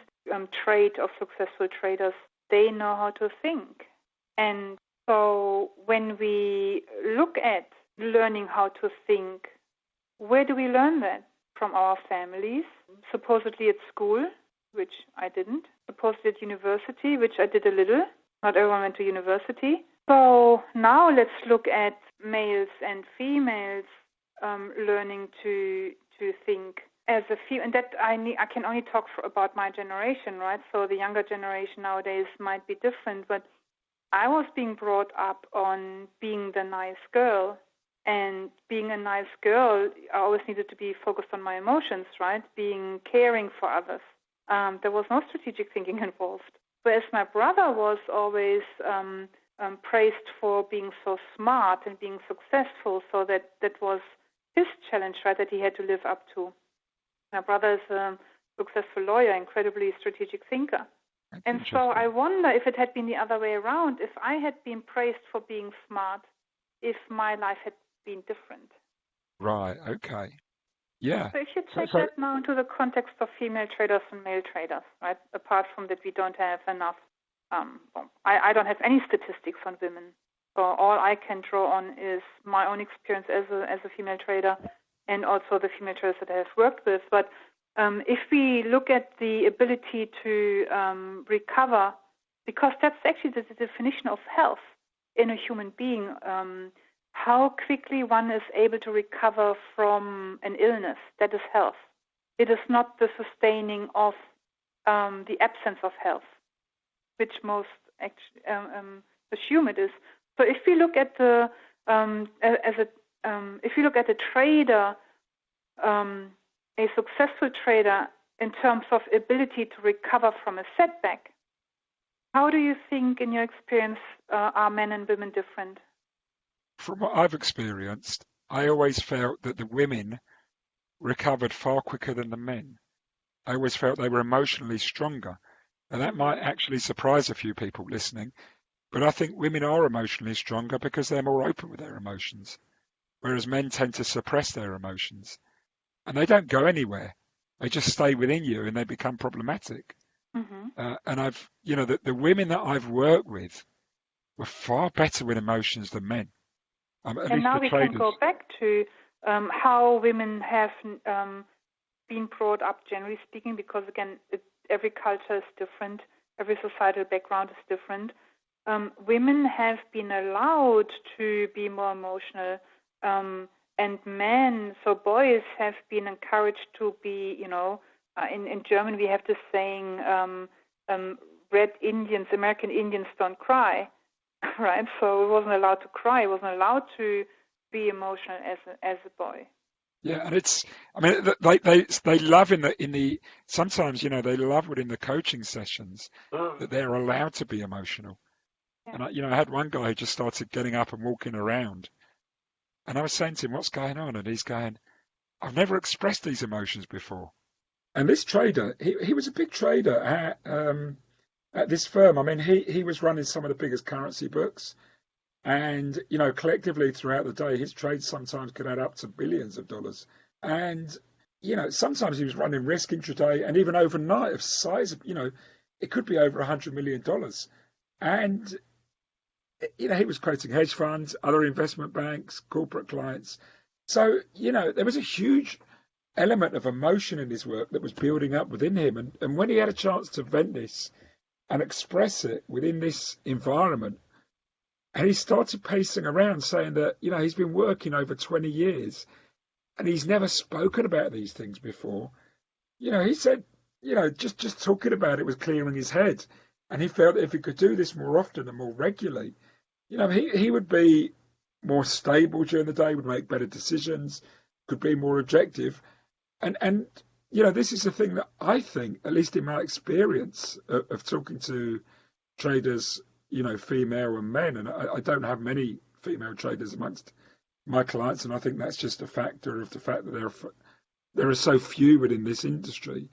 trait of successful traders. They know how to think. And so when we look at learning how to think, where do we learn that? From our families, supposedly at school, which I didn't, supposedly at university, which I did a little. Not everyone went to university. So now let's look at males and females. learning to think as a female, and that I can only talk about my generation, right? So the younger generation nowadays might be different, but I was being brought up on being the nice girl, and being a nice girl, I always needed to be focused on my emotions, right? Being caring for others. There was no strategic thinking involved. Whereas my brother was always praised for being so smart and being successful, so that was his challenge, right, that he had to live up to. My brother is a successful lawyer, incredibly strategic thinker. And so I wonder if it had been the other way around, if I had been praised for being smart, if my life had been different. Right, okay. Yeah. So if you take that now into the context of female traders and male traders, right, apart from that we don't have enough, I don't have any statistics on women. So all I can draw on is my own experience as a female trader and also the female traders that I have worked with. But if we look at the ability to recover, because that's actually the definition of health in a human being, how quickly one is able to recover from an illness, that is health. It is not the sustaining of the absence of health, which most assume it is. So if we look at the if you look at a trader, a successful trader in terms of ability to recover from a setback, how do you think, in your experience, are men and women different? From what I've experienced, I always felt that the women recovered far quicker than the men. I always felt they were emotionally stronger. And that might actually surprise a few people listening, but I think women are emotionally stronger because they're more open with their emotions, whereas men tend to suppress their emotions. And they don't go anywhere. They just stay within you and they become problematic. Mm-hmm. And I've, the women that I've worked with were far better with emotions than men. And now we can go back to how women have been brought up, generally speaking, because again, every culture is different, every societal background is different. Women have been allowed to be more emotional, and men, so boys, have been encouraged to be, in German we have this saying, red Indians, American Indians don't cry. Right, so he wasn't allowed to cry. He wasn't allowed to be emotional as a boy. Yeah, and they love in the sometimes they love it in the coaching sessions that they're allowed to be emotional. Yeah. And I had one guy who just started getting up and walking around, and I was saying to him, "What's going on?" And he's going, "I've never expressed these emotions before." And this trader, he was a big trader at this firm. I mean, he was running some of the biggest currency books, and collectively throughout the day, his trades sometimes could add up to billions of dollars. And sometimes he was running risk intraday, and even overnight of size of it could be over $100 million. And he was quoting hedge funds, other investment banks, corporate clients. So there was a huge element of emotion in his work that was building up within him. And when he had a chance to vent this and express it within this environment, and he started pacing around saying that, he's been working over 20 years and he's never spoken about these things before. He said, just talking about it was clearing his head. And he felt that if he could do this more often and more regularly, he would be more stable during the day, would make better decisions, could be more objective. And this is the thing that I think, at least in my experience of talking to traders, female and men, and I don't have many female traders amongst my clients, and I think that's just a factor of the fact that there are so few within this industry.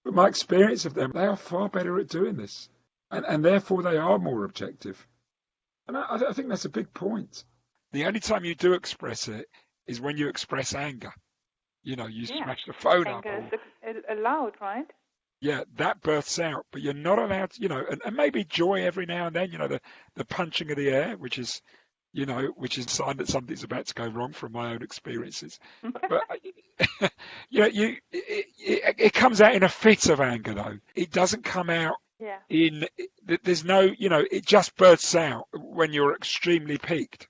But my experience of them, they are far better at doing this, and therefore they are more objective. And I think that's a big point. The only time you do express it is when you express anger. You smash the phone up. Anger is allowed, right? Yeah, that births out, but you're not allowed to, and maybe joy every now and then, the punching of the air, which is a sign that something's about to go wrong from my own experiences. But, it comes out in a fit of anger, though. It doesn't come out there's no, it just bursts out when you're extremely peaked,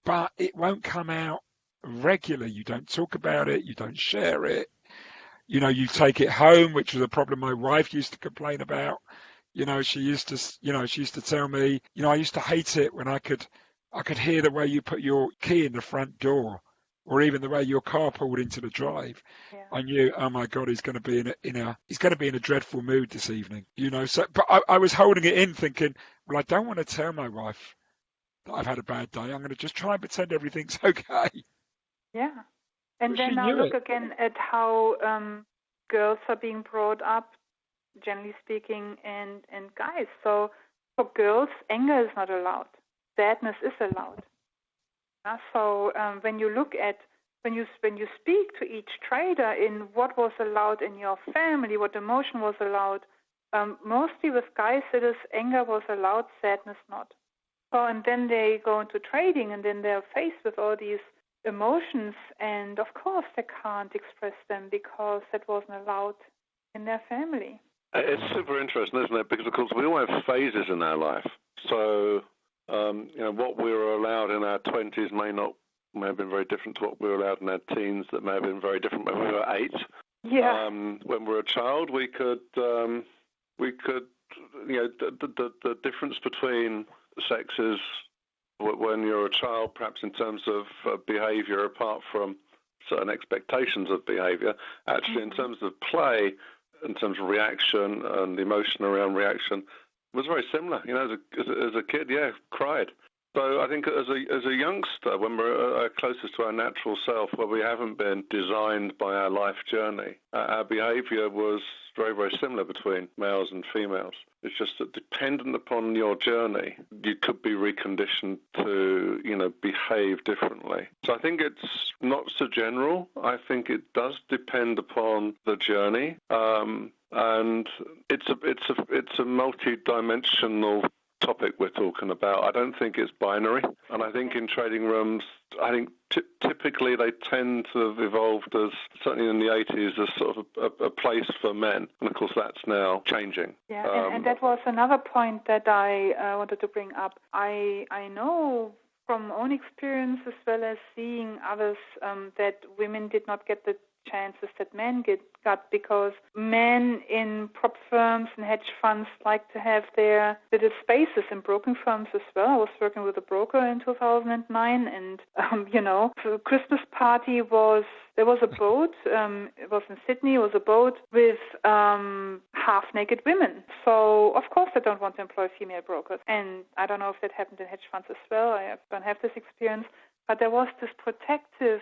but it won't come out regularly. You don't talk about it. You don't share it. You take it home, which was a problem my wife used to complain about. She used to tell me, I used to hate it when I could hear the way you put your key in the front door, or even the way your car pulled into the drive. Yeah. I knew, oh my God, he's going to be in a dreadful mood this evening. So, but I was holding it in, thinking, well, I don't want to tell my wife that I've had a bad day. I'm going to just try and pretend everything's okay. Yeah. And But then she now knew look it. again at how girls are being brought up, generally speaking, and guys. So for girls, anger is not allowed. Sadness is allowed. So when you look at when you speak to each trader in what was allowed in your family, what emotion was allowed, mostly with guys it is anger was allowed, sadness not. So and then they go into trading, and then they're faced with all these emotions, and of course they can't express them because that wasn't allowed in their family. It's super interesting, isn't it? Because of course we all have phases in our life. So what we were allowed in our 20s may have been very different to what we were allowed in our teens. That may have been very different when we were 8. Yeah. When we were a child, we could the difference between sexes when you're a child, perhaps in terms of behaviour, apart from certain expectations of behaviour, actually in terms of play, in terms of reaction and the emotion around reaction, was very similar. As a kid, cried. So I think as a youngster, when we're closest to our natural self, where we haven't been designed by our life journey, our behaviour was very, very similar between males and females. It's just that dependent upon your journey, you could be reconditioned to, behave differently. So I think it's not so general. I think it does depend upon the journey. And it's a multi-dimensional topic we're talking about. I don't think it's binary, and I think in trading rooms, typically they tend to have evolved as, certainly in the 80s, as sort of a place for men, and of course that's now changing. Yeah, and that was another point that I wanted to bring up. I know from own experience as well as seeing others that women did not get the chances that men got, because men in prop firms and hedge funds like to have their little spaces, in broking firms as well. I was working with a broker in 2009, and the Christmas party there was a boat. It was in Sydney. It was a boat with half-naked women. So of course they don't want to employ female brokers. And I don't know if that happened in hedge funds as well. I don't have this experience, but there was this protective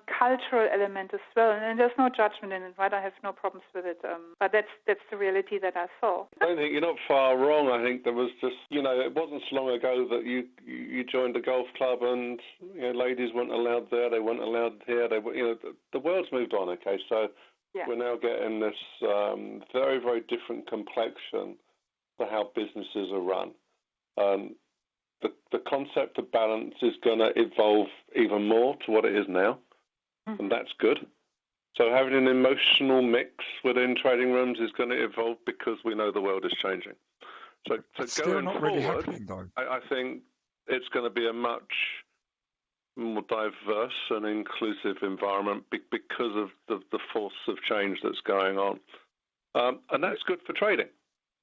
cultural element as well, and there's no judgment in it, right? I have no problems with it, but that's the reality that I saw. I don't think you're not far wrong. I think there was just, it wasn't so long ago that you joined a golf club and ladies weren't allowed there, they weren't allowed here. The world's moved on. Okay, so we're now getting this very, very different complexion to how businesses are run. The concept of balance is going to evolve even more to what it is now, and that's good. So having an emotional mix within trading rooms is going to evolve because we know the world is changing. So going not forward, really happening, though. I think it's going to be a much more diverse and inclusive environment because of the force of change that's going on, and that's good for trading.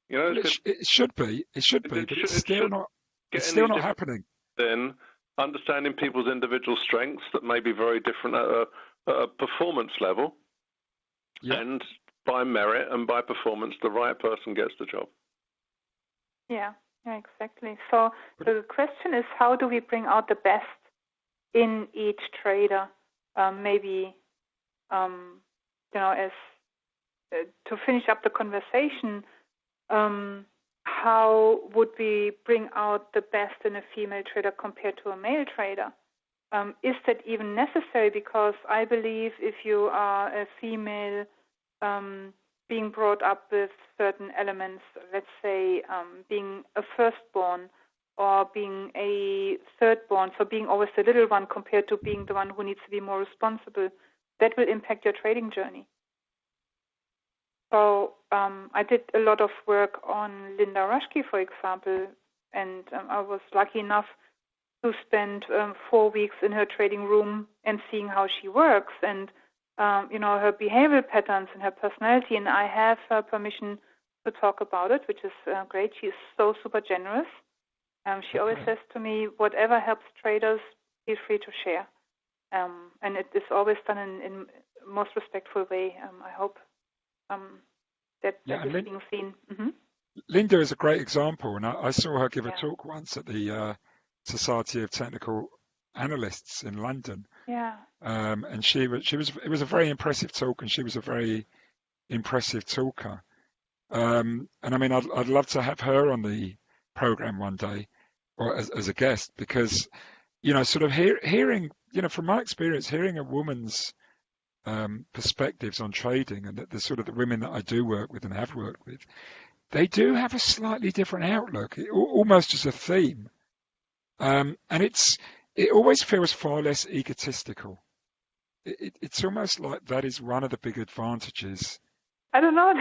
It should be, but it's still not. It's still not happening. Then understanding people's individual strengths that may be very different at a performance level, and by merit and by performance, the right person gets the job. Yeah, exactly. So the question is, how do we bring out the best in each trader? As to finish up the conversation. How would we bring out the best in a female trader compared to a male trader? Is that even necessary? Because I believe if you are a female being brought up with certain elements, let's say being a firstborn or being a thirdborn, so being always the little one compared to being the one who needs to be more responsible, that will impact your trading journey. So I did a lot of work on Linda Raschke, for example, and I was lucky enough to spend 4 weeks in her trading room and seeing how she works and her behavioral patterns and her personality. And I have her permission to talk about it, which is great. She's so super generous. She always says to me, whatever helps traders, feel free to share. And it is always done in most respectful way. I hope that is being seen. Mm-hmm. Linda is a great example, and I saw her give a talk once at the Society of Technical Analysts in London. Yeah. And it was a very impressive talk, and she was a very impressive talker. And I mean, I'd love to have her on the program one day, or as a guest, because sort of hearing, from my experience, hearing a woman's perspectives on trading, and the sort of the women that I do work with and have worked with, they do have a slightly different outlook, almost as a theme, and it always feels far less egotistical. It's almost like that is one of the big advantages. I don't know.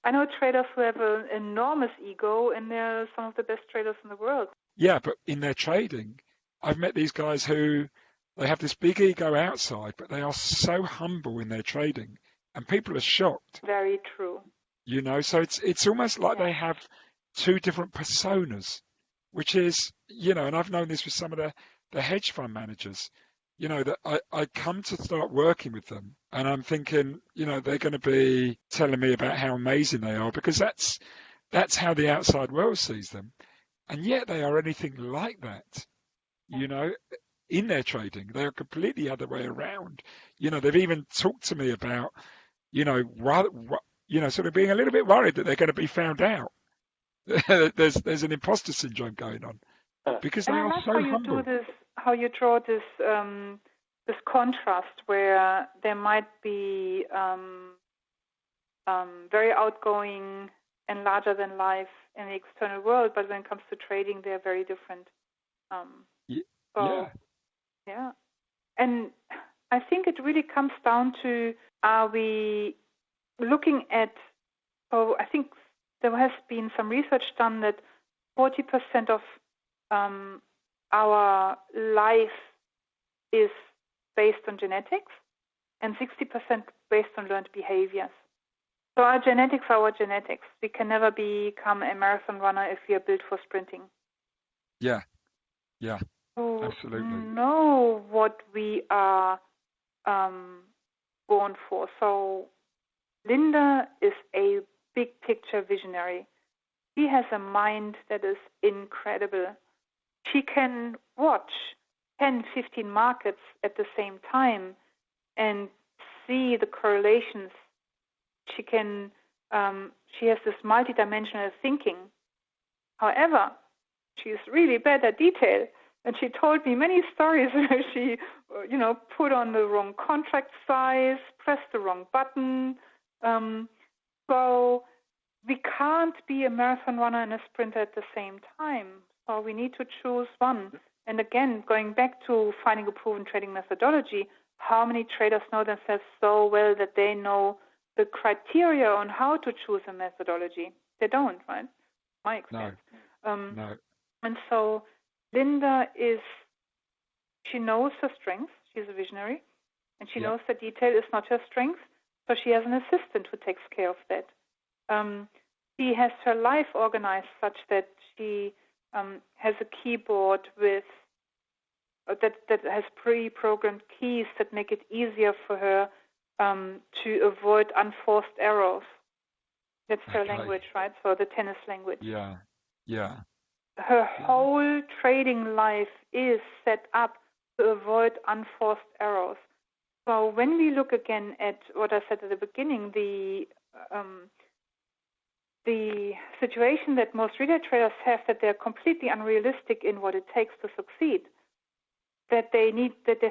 I know traders who have an enormous ego, and they're some of the best traders in the world. Yeah, but in their trading, I've met these guys who they have this big ego outside, but they are so humble in their trading, and people are shocked. Very true. So it's almost like they have two different personas, which is, and I've known this with some of the hedge fund managers, that I come to start working with them, and I'm thinking, they're going to be telling me about how amazing they are, because that's how the outside world sees them. And yet they are anything like that, in their trading. They are completely the other way around. They've even talked to me about, sort of being a little bit worried that they're going to be found out. There's an imposter syndrome going on, because they are so humble. How you draw this contrast where there might be very outgoing and larger than life in the external world, but when it comes to trading, they're very different. Yeah. And I think it really comes down to, are we looking at, I think there has been some research done that 40% of our life is based on genetics and 60% based on learned behaviors. So our genetics are our genetics. We can never become a marathon runner if we are built for sprinting. Yeah, absolutely. Know what we are born for. So Linda is a big picture visionary. She has a mind that is incredible. She can watch 10, 15 markets at the same time and see the correlations. She can. She has this multidimensional thinking. However, she is really bad at detail. And she told me many stories where she, put on the wrong contract size, pressed the wrong button. So we can't be a marathon runner and a sprinter at the same time. So we need to choose one. And again, going back to finding a proven trading methodology, how many traders know themselves so well that they know the criteria on how to choose a methodology? They don't, right? My experience. No. And so Linda she knows her strengths. She's a visionary. And she knows that detail is not her strength. So she has an assistant who takes care of that. She has her life organized such that she has a keyboard with that has pre-programmed keys that make it easier for her to avoid unforced errors. That's her language, right? So the tennis language. Yeah. Her whole trading life is set up to avoid unforced errors. So when we look again at what I said at the beginning, the situation that most retail traders have, that they're completely unrealistic in what it takes to succeed, that they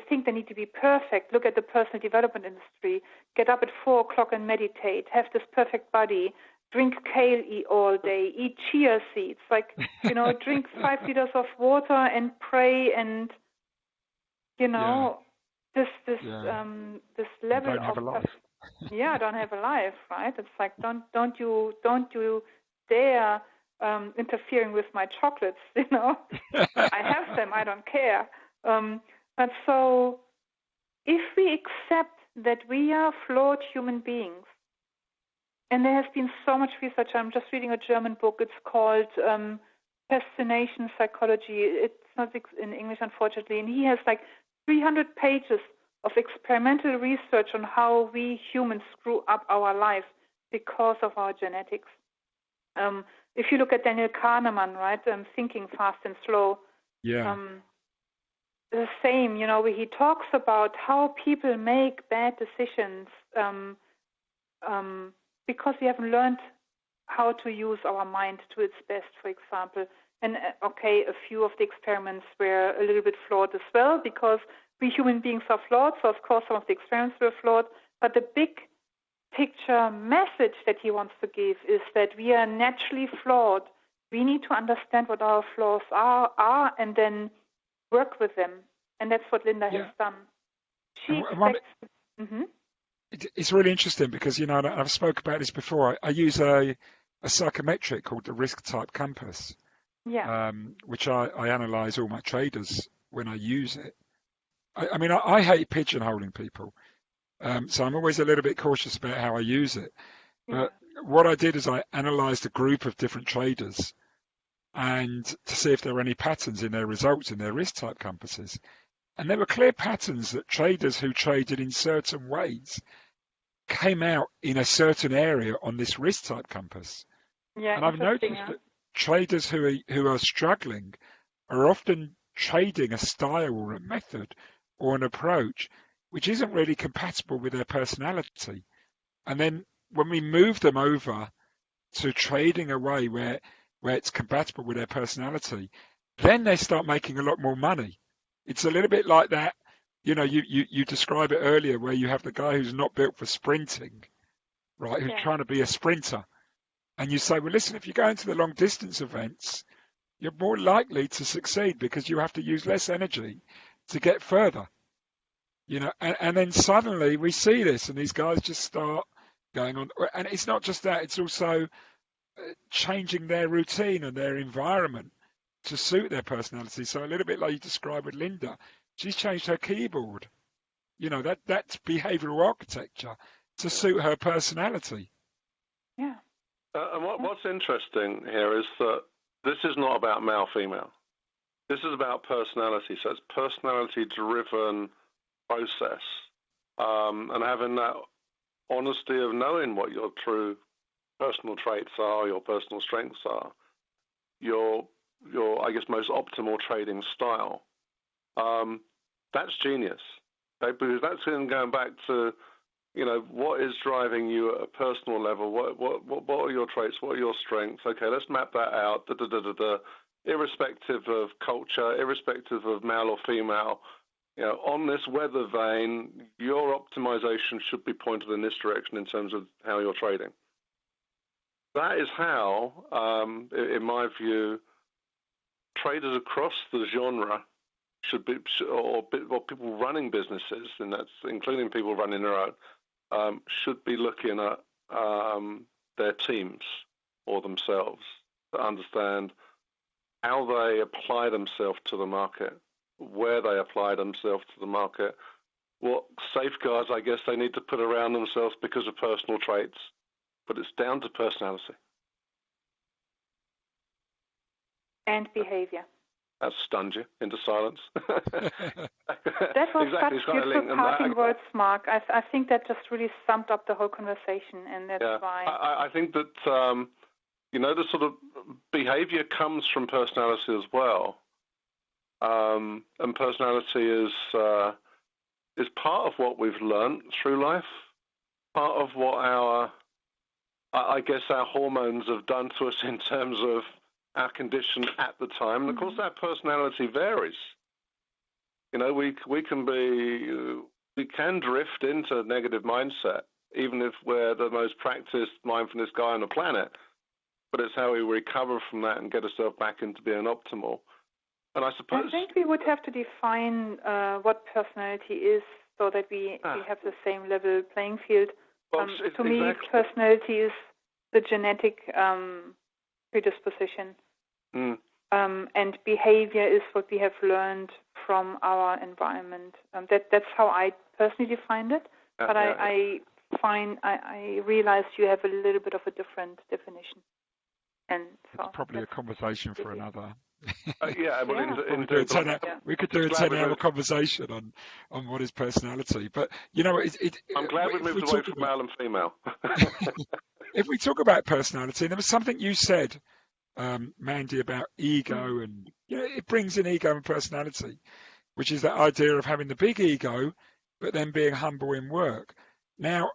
think they need to be perfect. Look at the personal development industry. Get up at 4:00 and meditate. Have this perfect body. Drink kale all day. Eat chia seeds. Drink 5 liters of water and pray and this level don't have a life. don't have a life, right? It's like don't you dare interfering with my chocolates, I have them, I don't care. But so if we accept that we are flawed human beings, and there has been so much research, I'm just reading a German book, it's called Fascination Psychology. It's not in English, unfortunately, and he has like 300 pages of experimental research on how we humans screw up our lives because of our genetics. If you look at Daniel Kahneman, right, Thinking Fast and Slow, the same, he talks about how people make bad decisions because we haven't learned how to use our mind to its best, for example. And a few of the experiments were a little bit flawed as well, because we human beings are flawed, so of course some of the experiments were flawed. But the big picture message that he wants to give is that we are naturally flawed. We need to understand what our flaws are and then work with them. And that's what Linda has done. She expects... It's really interesting because, I've spoke about this before. I use a psychometric called the risk type compass, which I analyse all my traders when I use it. I hate pigeonholing people, so I'm always a little bit cautious about how I use it. But what I did is I analysed a group of different traders and to see if there were any patterns in their results in their risk type compasses. And there were clear patterns that traders who traded in certain ways came out in a certain area on this risk type compass. And I've noticed that traders who are struggling are often trading a style or a method or an approach which isn't really compatible with their personality. And then when we move them over to trading a way where it's compatible with their personality, then they start making a lot more money. It's a little bit like that. You describe it earlier where you have the guy who's not built for sprinting, right, who's trying to be a sprinter. And you say, well, listen, if you go into the long distance events, you're more likely to succeed because you have to use less energy to get further. And then suddenly we see this and these guys just start going on. And it's not just that, it's also changing their routine and their environment to suit their personality. So a little bit like you described with Linda, she's changed her keyboard. That's behavioural architecture to suit her personality. Yeah. And what's interesting here is that this is not about male-female. This is about personality. So it's personality-driven process, and having that honesty of knowing what your true personal traits are, your personal strengths are, your I guess most optimal trading style. That's genius. Okay? Because that's going back to what is driving you at a personal level. What are your traits? What are your strengths? Okay, let's map that out. Irrespective of culture, irrespective of male or female. On this weather vane, your optimization should be pointed in this direction in terms of how you're trading. That is how, in my view, traders across the genre should be, or people running businesses, and that's including people running their own, should be looking at their teams or themselves to understand how they apply themselves to the market, where they apply themselves to the market, what safeguards, I guess, they need to put around themselves because of personal traits. But it's down to personality. And behavior. That stunned you into silence. That was exactly. Such beautiful parting words, Mark. I think that just really summed up the whole conversation, and that's why. I think that, the sort of behavior comes from personality as well. And personality is part of what we've learned through life, part of what our hormones have done to us in terms of our condition at the time. And of course, our personality varies. We can drift into a negative mindset, even if we're the most practiced mindfulness guy on the planet. But it's how we recover from that and get ourselves back into being optimal. And I suppose... I think we would have to define what personality is so that we have the same level playing field. Well, to me, personality is the genetic predisposition. Mm. And behavior is what we have learned from our environment. That's how I personally defined it. But I realize you have a little bit of a different definition. And so it's probably a conversation for another. We could do a 10-hour conversation on what is personality. But I'm glad we moved away from male and female. If we talk about personality, there was something you said, Mandi, about ego, and it brings in ego and personality, which is that idea of having the big ego, but then being humble in work. Now,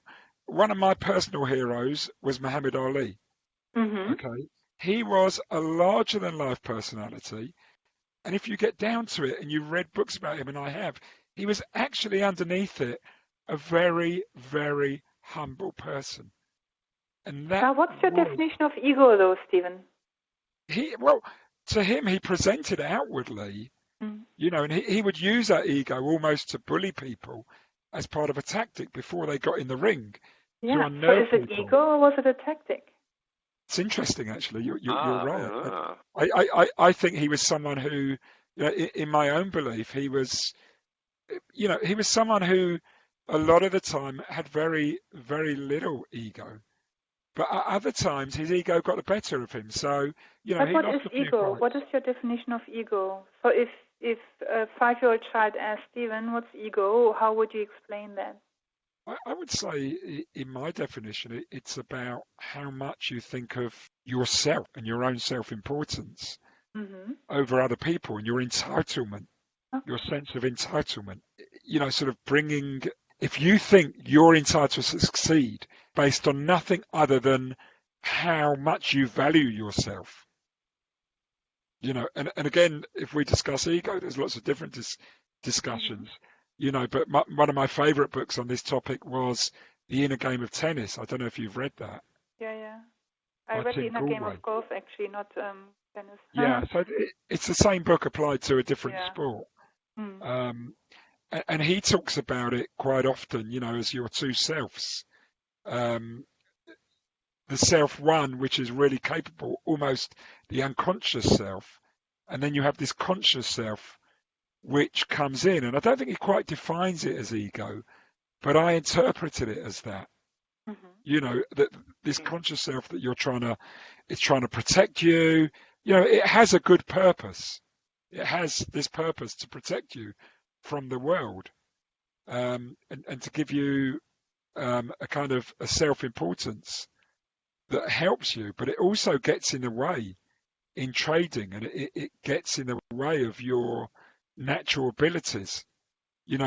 one of my personal heroes was Muhammad Ali. Mm-hmm. Okay, he was a larger-than-life personality, and if you get down to it, and you've read books about him, and I have, he was actually underneath it a very, very humble person. And that. Now, what's your definition of ego, though, Stephen? To him, he presented outwardly, and he would use that ego almost to bully people as part of a tactic before they got in the ring. Yeah. So is it ego or was it a tactic? It's interesting, actually. You're right. I think he was someone who, in my own belief, he was someone who, a lot of the time, had very, very little ego. But at other times, his ego got the better of him. So, But what is ego? What is your definition of ego? So if a 5-year-old child asked Stephen, what's ego, how would you explain that? I would say, in my definition, it's about how much you think of yourself and your own self-importance over other people, and your entitlement, your sense of entitlement. Sort of bringing, if you think you're entitled to succeed based on nothing other than how much you value yourself. And again, if we discuss ego, there's lots of different discussions. But one of my favorite books on this topic was The Inner Game of Tennis. I don't know if you've read that. Yeah. I read The Inner Game of Golf, actually, not tennis. Yeah, so it's the same book applied to a different sport. And he talks about it quite often, as your two selves. The self one, which is really capable, almost the unconscious self. And then you have this conscious self, which comes in, and I don't think he quite defines it as ego, but I interpreted it as that. That this conscious self that it's trying to protect you. It has a good purpose. It has this purpose to protect you from the world, and to give you a kind of a self-importance that helps you, but it also gets in the way in trading, and it gets in the way of your natural abilities.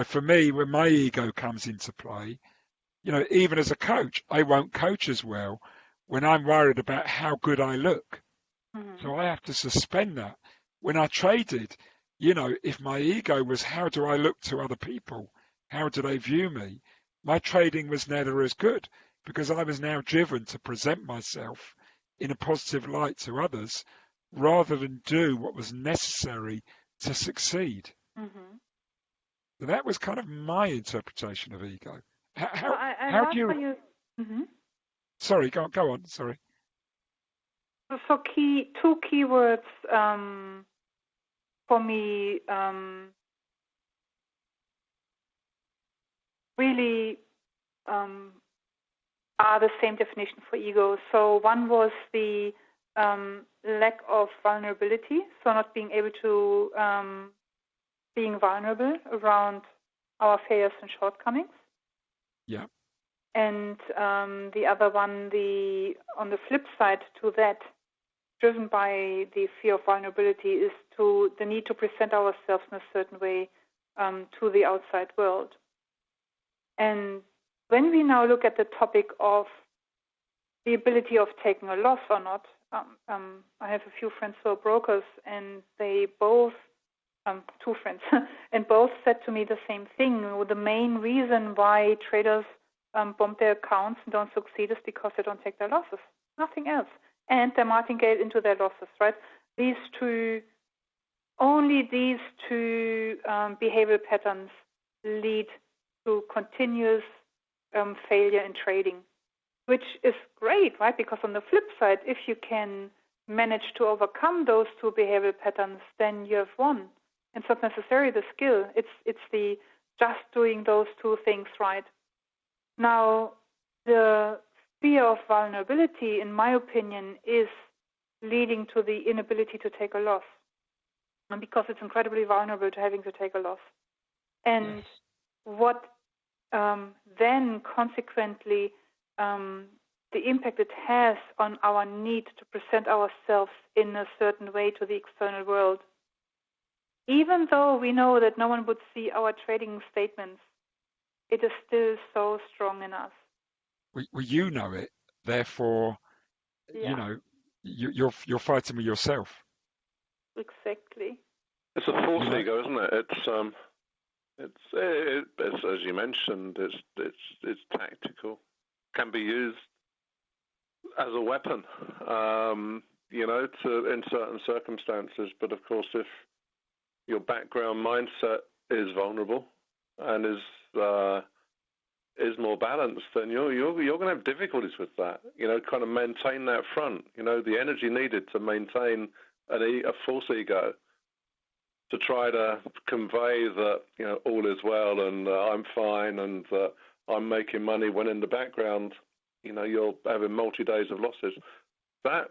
For me, when my ego comes into play, even as a coach, I won't coach as well when I'm worried about how good I look. So I have to suspend that. When I traded, if my ego was how do I look to other people? How do they view me? My trading was never as good because I was now driven to present myself in a positive light to others rather than do what was necessary to succeed. So that was kind of my interpretation of ego. How do you? Sorry, go on. Sorry. So two keywords for me really are the same definition for ego. So one was the lack of vulnerability, so not being able to being vulnerable around our failures and shortcomings. Yeah. And the other one, on the flip side to that, driven by the fear of vulnerability, is the need to present ourselves in a certain way to the outside world. And when we now look at the topic of the ability of taking a loss or not, I have a few friends who are brokers, and they both, two friends, and both said to me the same thing. The main reason why traders bomb their accounts and don't succeed is because they don't take their losses, nothing else. And they're martingale into their losses, right? Only these two behavioral patterns lead to continuous failure in trading, which is great, right? Because on the flip side, if you can manage to overcome those two behavioral patterns, then you have won. It's not necessarily the skill. It's the just doing those two things right. Now, the fear of vulnerability, in my opinion, is leading to the inability to take a loss. And because it's incredibly vulnerable to having to take a loss. And what then consequently the impact it has on our need to present ourselves in a certain way to the external world. Even though we know that no one would see our trading statements, it is still so strong in us. Well, you know it, therefore, you know, you're fighting with yourself. Exactly. It's a false ego, isn't it? It's as you mentioned, it's tactical, can be used as a weapon, in certain circumstances. But of course, if your background mindset is vulnerable and is more balanced, then you're going to have difficulties with that. Kind of maintain that front. The energy needed to maintain a false ego, to try to convey that all is well and I'm fine and I'm making money, when in the background you're having multi-days of losses. That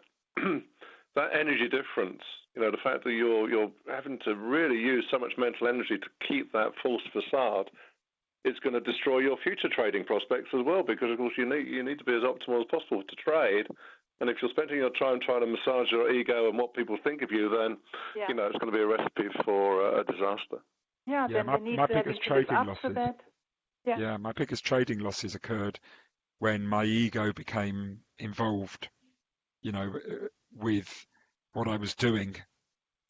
energy difference, the fact that you're having to really use so much mental energy to keep that false facade, it's going to destroy your future trading prospects as well, because of course you need to be as optimal as possible to trade. And if you're spending your time trying to massage your ego and what people think of you, then it's going to be a recipe for a disaster. Yeah, then my biggest trading losses. My biggest trading losses occurred when my ego became involved, with what I was doing.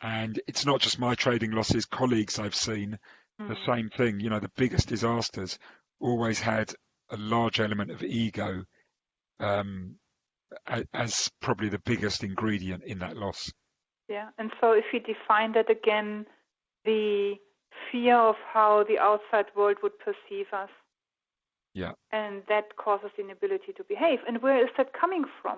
And it's not just my trading losses, colleagues I've seen, the same thing. The biggest disasters always had a large element of ego as probably the biggest ingredient in that loss. Yeah, and so if you define that again, the fear of how the outside world would perceive us. Yeah. And that causes inability to behave. And where is that coming from?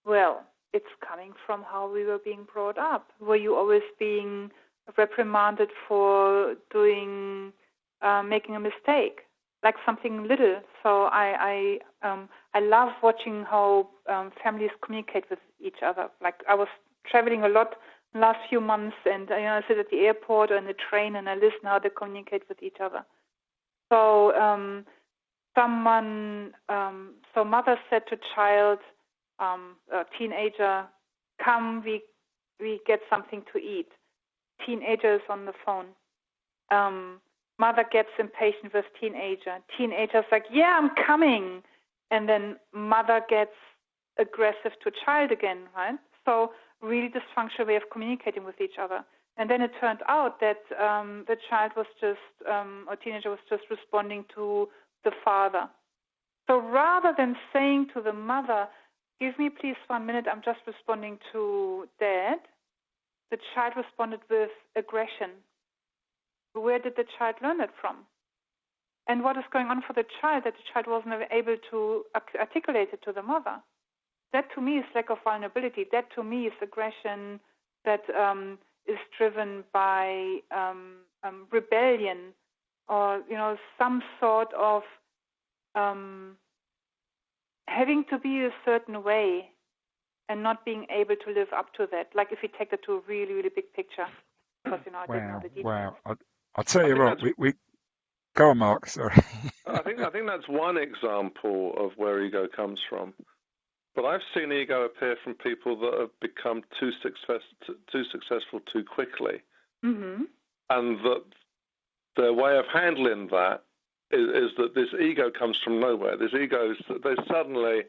Well, it's coming from how we were being brought up. Were you always being reprimanded for making a mistake, like something little? So I love watching how families communicate with each other. Like, I was traveling a lot the last few months, and I sit at the airport or in the train, and I listen how they communicate with each other. So mother said to child, a teenager, "Come, we get something to eat." Teenager is on the phone. Mother gets impatient with teenager. Teenager's like, "Yeah, I'm coming." And then mother gets aggressive to child again, right? So really dysfunctional way of communicating with each other. And then it turned out that the child was just, or teenager was just responding to the father. So rather than saying to the mother, "Give me please 1 minute, I'm just responding to dad," the child responded with aggression. Where did the child learn it from? And what is going on for the child that the child wasn't able to articulate it to the mother? That to me is lack of vulnerability. That to me is aggression that is driven by rebellion, or some sort of having to be a certain way and not being able to live up to that. Like if you take that to a really, really big picture. Because, I didn't know the details. Wow. I'll tell you what, we go on, Mark, sorry. I think that's one example of where ego comes from. But I've seen ego appear from people that have become too successful too quickly. Mm-hmm. And that their way of handling that is that this ego comes from nowhere. This ego, they suddenly,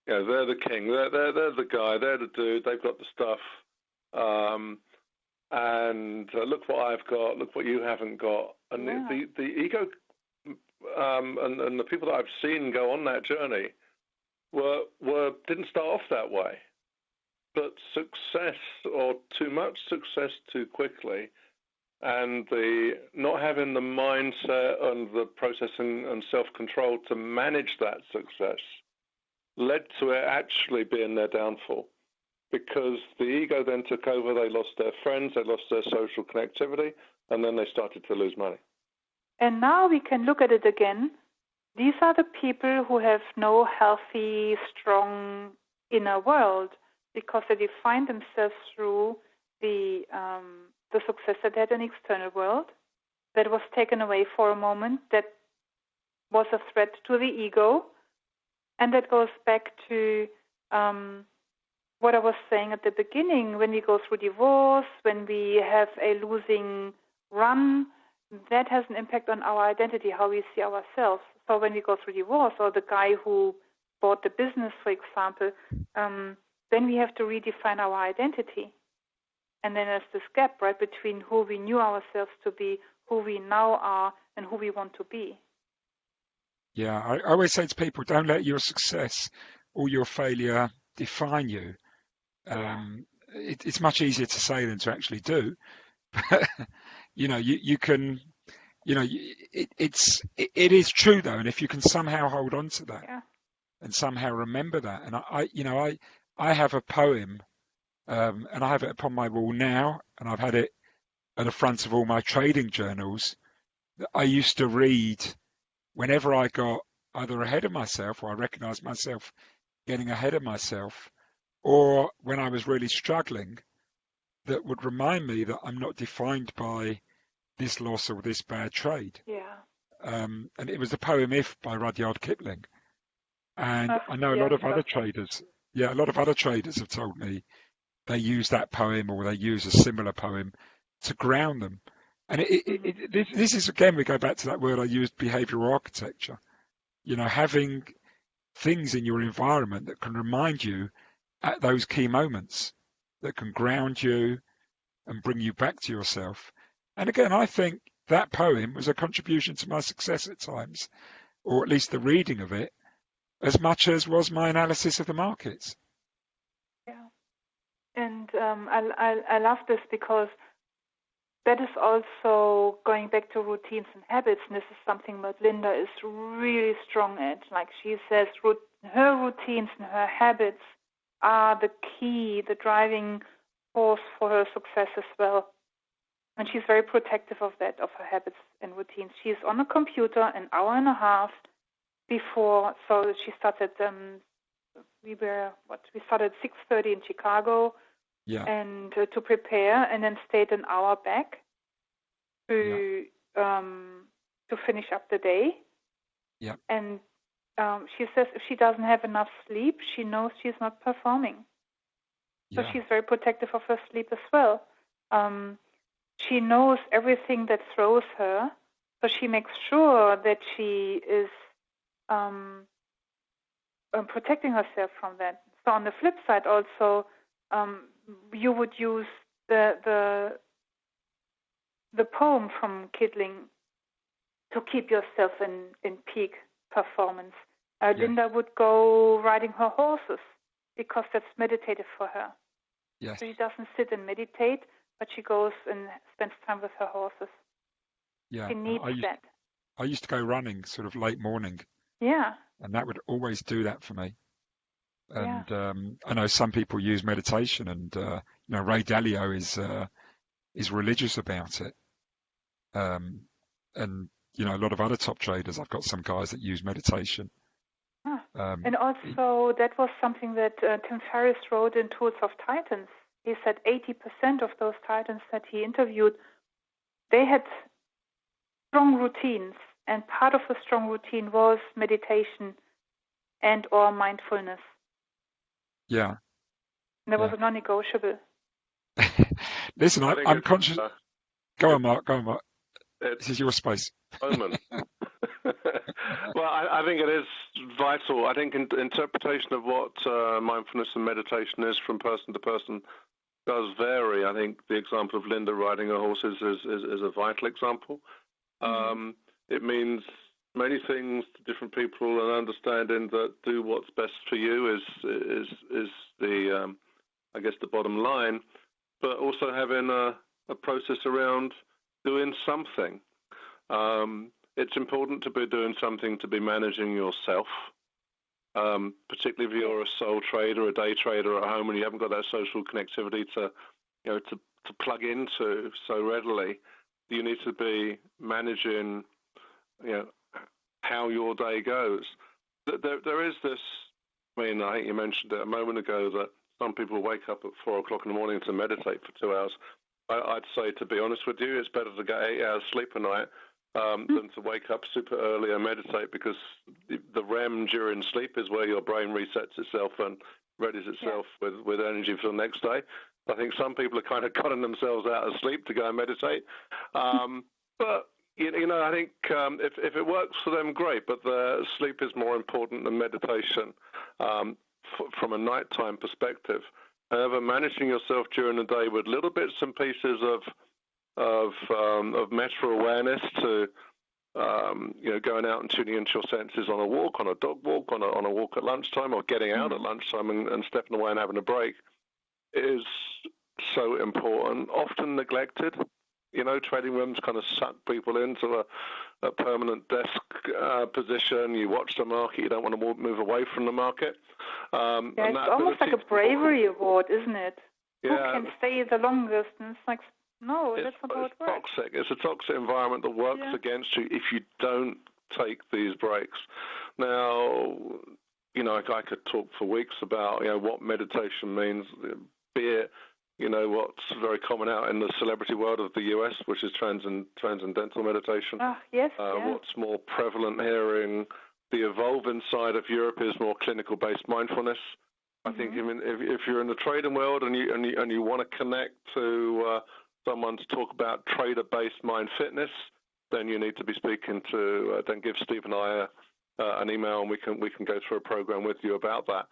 they're the king, they're the guy, they're the dude, they've got the stuff. And look what I've got, look what you haven't got. And the ego and the people that I've seen go on that journey didn't start off that way. But success, or too much success too quickly, and the not having the mindset and the processing and self-control to manage that success led to it actually being their downfall. because the ego then took over. They lost their friends, they lost their social connectivity, and then they started to lose money. And now we can look at it again. These are the people who have no healthy, strong inner world because they define themselves through the success that they had in the external world that was taken away for a moment, that was a threat to the ego, and that goes back to what I was saying at the beginning. When we go through divorce, when we have a losing run, that has an impact on our identity, how we see ourselves. So when we go through divorce, or the guy who bought the business, for example, then we have to redefine our identity. And then there's this gap, right, between who we knew ourselves to be, who we now are, and who we want to be. Yeah, I always say to people, don't let your success or your failure define you. It's much easier to say than to actually do. You can, it is true though, and if you can somehow hold on to that and somehow remember that, and I have a poem, and I have it upon my wall now, and I've had it at the front of all my trading journals that I used to read whenever I got either ahead of myself or I recognized myself getting ahead of myself, or when I was really struggling, that would remind me that I'm not defined by this loss or this bad trade. Yeah. And it was the poem If by Rudyard Kipling. And I know a lot of other traders, a lot of other traders have told me they use that poem or they use a similar poem to ground them. And this is, again, we go back to that word I used, behavioral architecture. Having things in your environment that can remind you at those key moments, that can ground you and bring you back to yourself. And again, I think that poem was a contribution to my success at times, or at least the reading of it, as much as was my analysis of the markets. Yeah. And I love this because that is also going back to routines and habits, and this is something that Linda is really strong at. Like she says, her routines and her habits are the key, the driving force for her success as well. And she's very protective of that, of her habits and routines. She's on a computer an hour and a half before, so she started, we started at 6:30 in Chicago, and to prepare, and then stayed an hour back to finish up the day. Yeah. And she says if she doesn't have enough sleep, she knows she's not performing. So she's very protective of her sleep as well. She knows everything that throws her, so she makes sure that she is protecting herself from that. So on the flip side also, you would use the poem from Kipling to keep yourself in peak performance. Linda would go riding her horses because that's meditative for her. Yes. So she doesn't sit and meditate, but she goes and spends time with her horses. Yeah. She needs that. I used to go running sort of late morning. Yeah. And that would always do that for me. And I know some people use meditation, and Ray Dalio is religious about it. And a lot of other top traders. I've got some guys that use meditation. And also, that was something that Tim Ferriss wrote in Tools of Titans. He said 80% of those titans that he interviewed, they had strong routines, and part of the strong routine was meditation and or mindfulness. Yeah. And that was a non-negotiable. Listen, I'm conscious. Go on, Mark. This is your space. Moment. Well, I think it is vital. I think interpretation of what mindfulness and meditation is from person to person does vary. I think the example of Linda riding her horses is a vital example. Mm-hmm. It means many things to different people, and understanding that do what's best for you is the I guess the bottom line. But also having a process around doing something. It's important to be doing something, to be managing yourself, particularly if you're a sole trader, a day trader at home, and you haven't got that social connectivity to plug into so readily. You need to be managing, how your day goes. There is this. I mean, I think you mentioned it a moment ago that some people wake up at 4 o'clock in the morning to meditate for 2 hours. I'd say, to be honest with you, it's better to get 8 hours sleep a night than to wake up super early and meditate, because the REM during sleep is where your brain resets itself and readies itself with energy for the next day. I think some people are kind of cutting themselves out of sleep to go and meditate. But, I think if it works for them, great, but the sleep is more important than meditation from a nighttime perspective. However, managing yourself during the day with little bits and pieces of meta awareness to, going out and tuning into your senses on a walk, on a dog walk, on a walk at lunchtime, or getting out at lunchtime and stepping away and having a break is so important. Often neglected. Trading rooms kind of suck people into a permanent desk position. You watch the market. You don't want to move away from the market. It's almost like a bravery award, isn't it? Yeah. Who can stay the longest? And it's like, no, that's not how it works. Toxic. It's a toxic environment that works against you if you don't take these breaks. Now, I could talk for weeks about what meditation means, be it what's very common out in the celebrity world of the US, which is transcendental meditation. What's more prevalent here in the evolving side of Europe is more clinical-based mindfulness. I think if you're in the trading world and you want to connect to someone to talk about trader-based mind fitness, then you need to be speaking to. Then give Steve and I an email, and we can go through a program with you about that.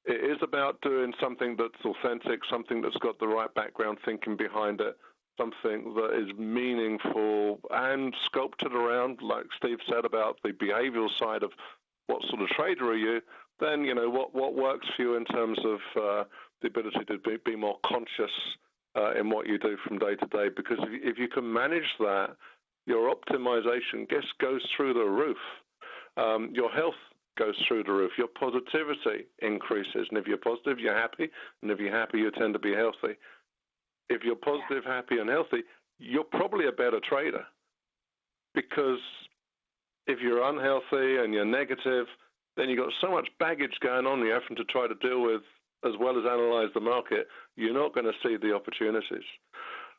It is about doing something that's authentic, something that's got the right background thinking behind it, something that is meaningful and sculpted around, like Steve said, about the behavioral side of what sort of trader are you. Then, what works for you in terms of the ability to be more conscious in what you do from day to day. Because if you can manage that, your optimization goes through the roof. Your health goes through the roof. Your positivity increases. And if you're positive, you're happy. And if you're happy, you tend to be healthy. If you're positive, happy, and healthy, you're probably a better trader. Because if you're unhealthy and you're negative, then you've got so much baggage going on you're having to try to deal with, as well as analyze the market. You're not going to see the opportunities.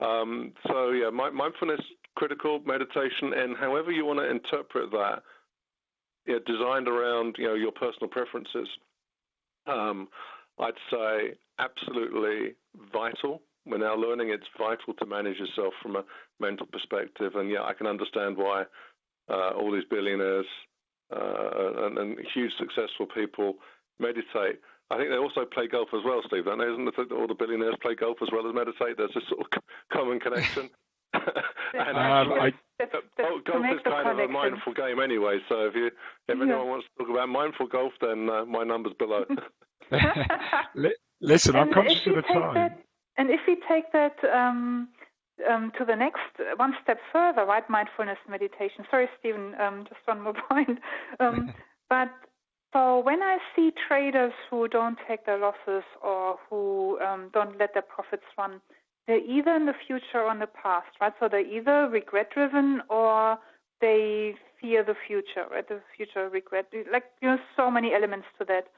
Mindfulness, critical, meditation, and however you want to interpret that, designed around your personal preferences. I'd say absolutely vital. We're now learning it's vital to manage yourself from a mental perspective. And I can understand why all these billionaires and huge successful people meditate. I think they also play golf as well, Steve, don't they? Isn't it that all the billionaires play golf as well as meditate? There's this sort of common connection. Golf is kind of a mindful game anyway, so if anyone wants to talk about mindful golf, then my number's below. Listen, I'm conscious of the time. And if we take that to the next one step further, right? Mindfulness meditation. Sorry, Stephen, just one more point. But so when I see traders who don't take their losses or who don't let their profits run, they're either in the future or in the past, right? So they're either regret-driven or they fear the future, right? The future regret. So many elements to that.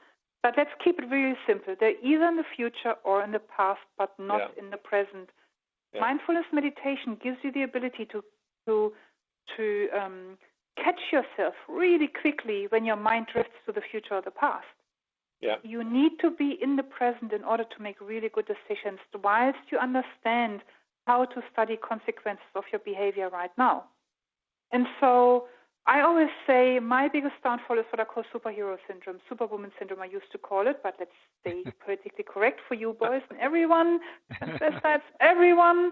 But let's keep it really simple. They're either in the future or in the past, but not in the present. Yeah. Mindfulness meditation gives you the ability to catch yourself really quickly when your mind drifts to the future or the past. Yeah. You need to be in the present in order to make really good decisions, whilst you understand how to study consequences of your behavior right now. And so I always say my biggest downfall is what I call superhero syndrome, superwoman syndrome I used to call it, but let's stay politically correct for you boys and everyone, that's everyone,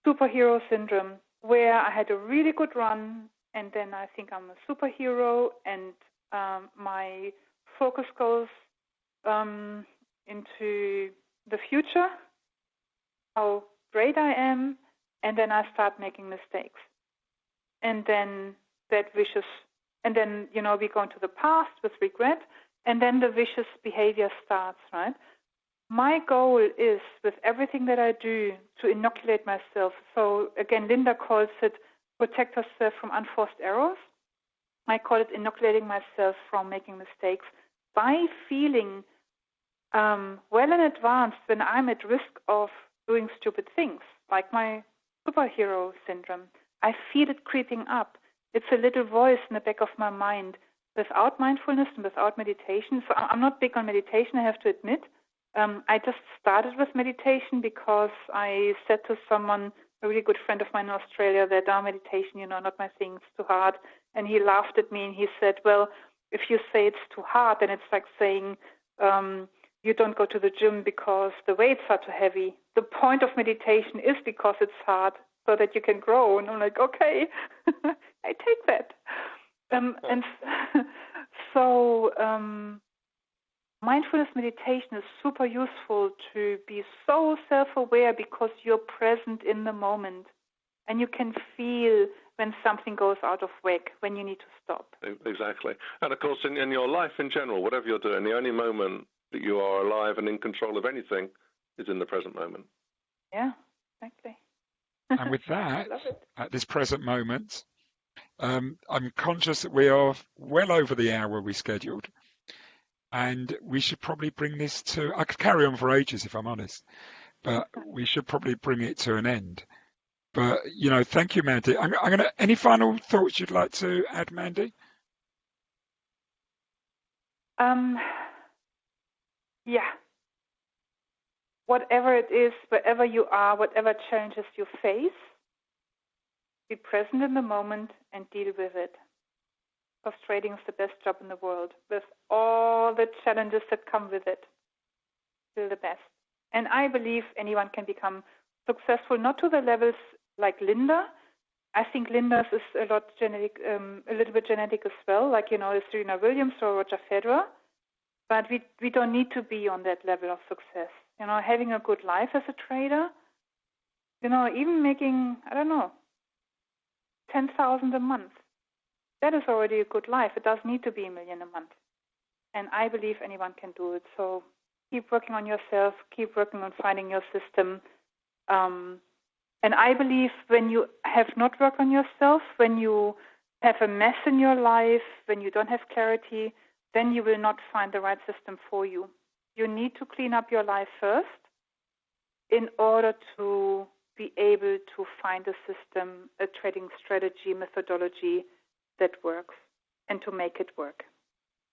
superhero syndrome, where I had a really good run and then I think I'm a superhero and my focus goes into the future, how great I am, and then I start making mistakes. And then that vicious And then, we go into the past with regret, and then the vicious behavior starts, right? My goal is, with everything that I do, to inoculate myself. So again, Linda calls it protect herself from unforced errors. I call it inoculating myself from making mistakes by feeling well in advance when I'm at risk of doing stupid things, like my superhero syndrome. I feel it creeping up. It's a little voice in the back of my mind. Without mindfulness and without meditation, so I'm not big on meditation, I have to admit. I just started with meditation because I said to someone, a really good friend of mine in Australia, that meditation, not my thing, it's too hard. And he laughed at me and he said, well, if you say it's too hard, then it's like saying you don't go to the gym because the weights are too heavy. The point of meditation is because it's hard, so that you can grow. And I'm like, okay, I take that. And so mindfulness meditation is super useful to be so self-aware because you're present in the moment and you can feel when something goes out of whack, when you need to stop. Exactly. And of course, in your life in general, whatever you're doing, the only moment that you are alive and in control of anything is in the present moment. Yeah, exactly. And with that, at this present moment, I'm conscious that we are well over the hour we scheduled. And we should probably bring this to, I could carry on for ages if I'm honest, but we should probably bring it to an end. But, thank you, Mandi. I'm going to, any final thoughts you'd like to add, Mandi? Yeah. Whatever it is, wherever you are, whatever challenges you face, be present in the moment and deal with it. Because trading is the best job in the world, with all the challenges that come with it. Still the best. And I believe anyone can become successful, not to the levels like Linda. I think Linda's is a little bit genetic as well, like, Serena Williams or Roger Federer. But we don't need to be on that level of success. Having a good life as a trader, even making, 10,000 a month. That is already a good life. It doesn't need to be $1 million a month. And I believe anyone can do it. So keep working on yourself, keep working on finding your system. And I believe when you have not worked on yourself, when you have a mess in your life, when you don't have clarity, then you will not find the right system for you. You need to clean up your life first in order to be able to find a system, a trading strategy, methodology that works, and to make it work.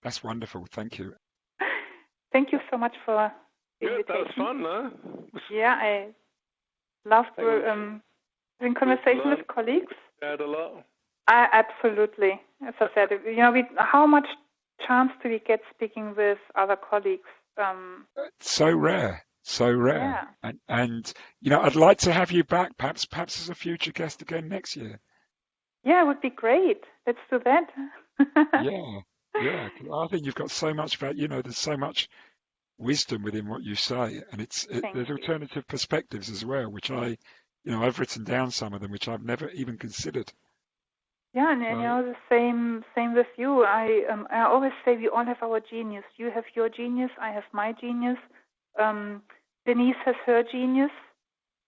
That's wonderful. Thank you. Thank you so much for the invitation. That was fun, huh? Yeah, I loved having conversation with colleagues. Shared a lot. Absolutely. As I said, how much chance do we get speaking with other colleagues? So rare. Yeah. And I'd like to have you back, perhaps as a future guest again next year. Yeah, it would be great. Let's do that. Yeah. I think you've got so much there's so much wisdom within what you say, and there's alternative perspectives as well, which I've written down some of them, which I've never even considered. Yeah, and the same with you. I always say we all have our genius. You have your genius. I have my genius. Denise has her genius.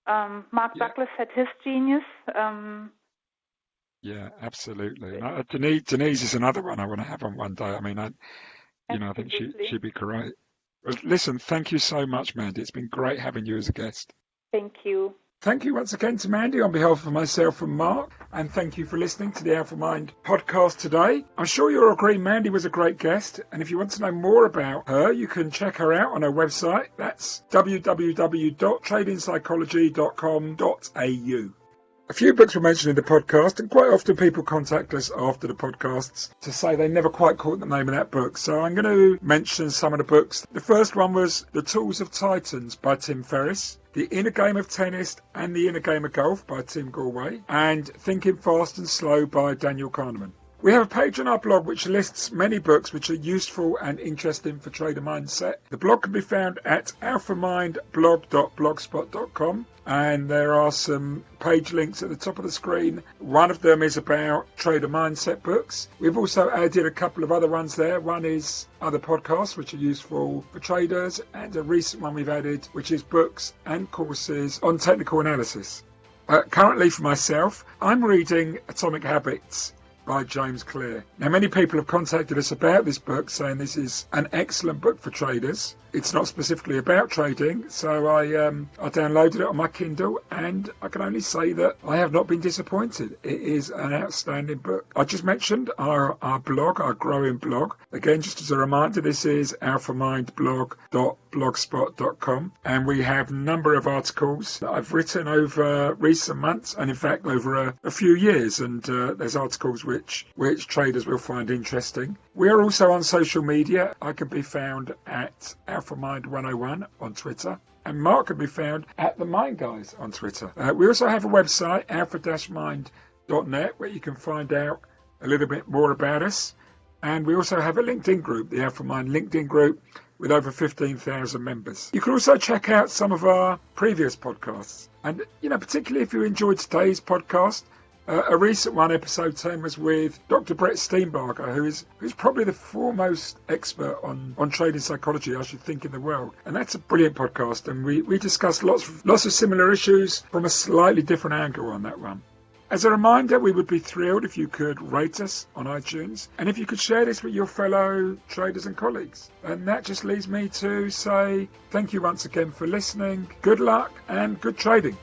Mark Douglas had his genius. Yeah, absolutely. And Denise is another one I want to have on one day. I mean, I think she'd be great. Well, listen, thank you so much, Mandi. It's been great having you as a guest. Thank you. Thank you once again to Mandi on behalf of myself and Mark, and thank you for listening to the Alpha Mind podcast today. I'm sure you'll agree Mandi was a great guest, and if you want to know more about her, you can check her out on her website. That's www.tradingpsychology.com.au. A few books were mentioned in the podcast, and quite often people contact us after the podcasts to say they never quite caught the name of that book. So I'm going to mention some of the books. The first one was The Tools of Titans by Tim Ferriss, The Inner Game of Tennis and The Inner Game of Golf by Tim Galway, and Thinking Fast and Slow by Daniel Kahneman. We have a page on our blog which lists many books which are useful and interesting for trader mindset. The blog can be found at alphamindblog.blogspot.com, and there are some page links at the top of the screen. One of them is about trader mindset books. We've also added a couple of other ones there. One is other podcasts which are useful for traders, and a recent one we've added which is books and courses on technical analysis. Currently for myself, I'm reading Atomic Habits by James Clear. Now, many people have contacted us about this book saying this is an excellent book for traders. It's not specifically about trading, so I downloaded it on my Kindle, and I can only say that I have not been disappointed. It is an outstanding book. I just mentioned our blog, our growing blog. Again, just as a reminder, this is alphamindblog.blogspot.com, and we have a number of articles that I've written over recent months, and in fact over a few years, and there's articles which traders will find interesting. We are also on social media. I can be found at AlphaMind101 on Twitter, and Mark can be found at The Mind Guys on Twitter. We also have a website, alpha-mind.net, where you can find out a little bit more about us. And we also have a LinkedIn group, the Alpha Mind LinkedIn group, with over 15,000 members. You can also check out some of our previous podcasts. And, particularly if you enjoyed today's podcast, a recent one, episode 10, was with Dr. Brett Steenbarger, who's probably the foremost expert on trading psychology, I should think, in the world. And that's a brilliant podcast, and we discussed lots of similar issues from a slightly different angle on that one. As a reminder, we would be thrilled if you could rate us on iTunes, and if you could share this with your fellow traders and colleagues. And that just leaves me to say thank you once again for listening, good luck, and good trading.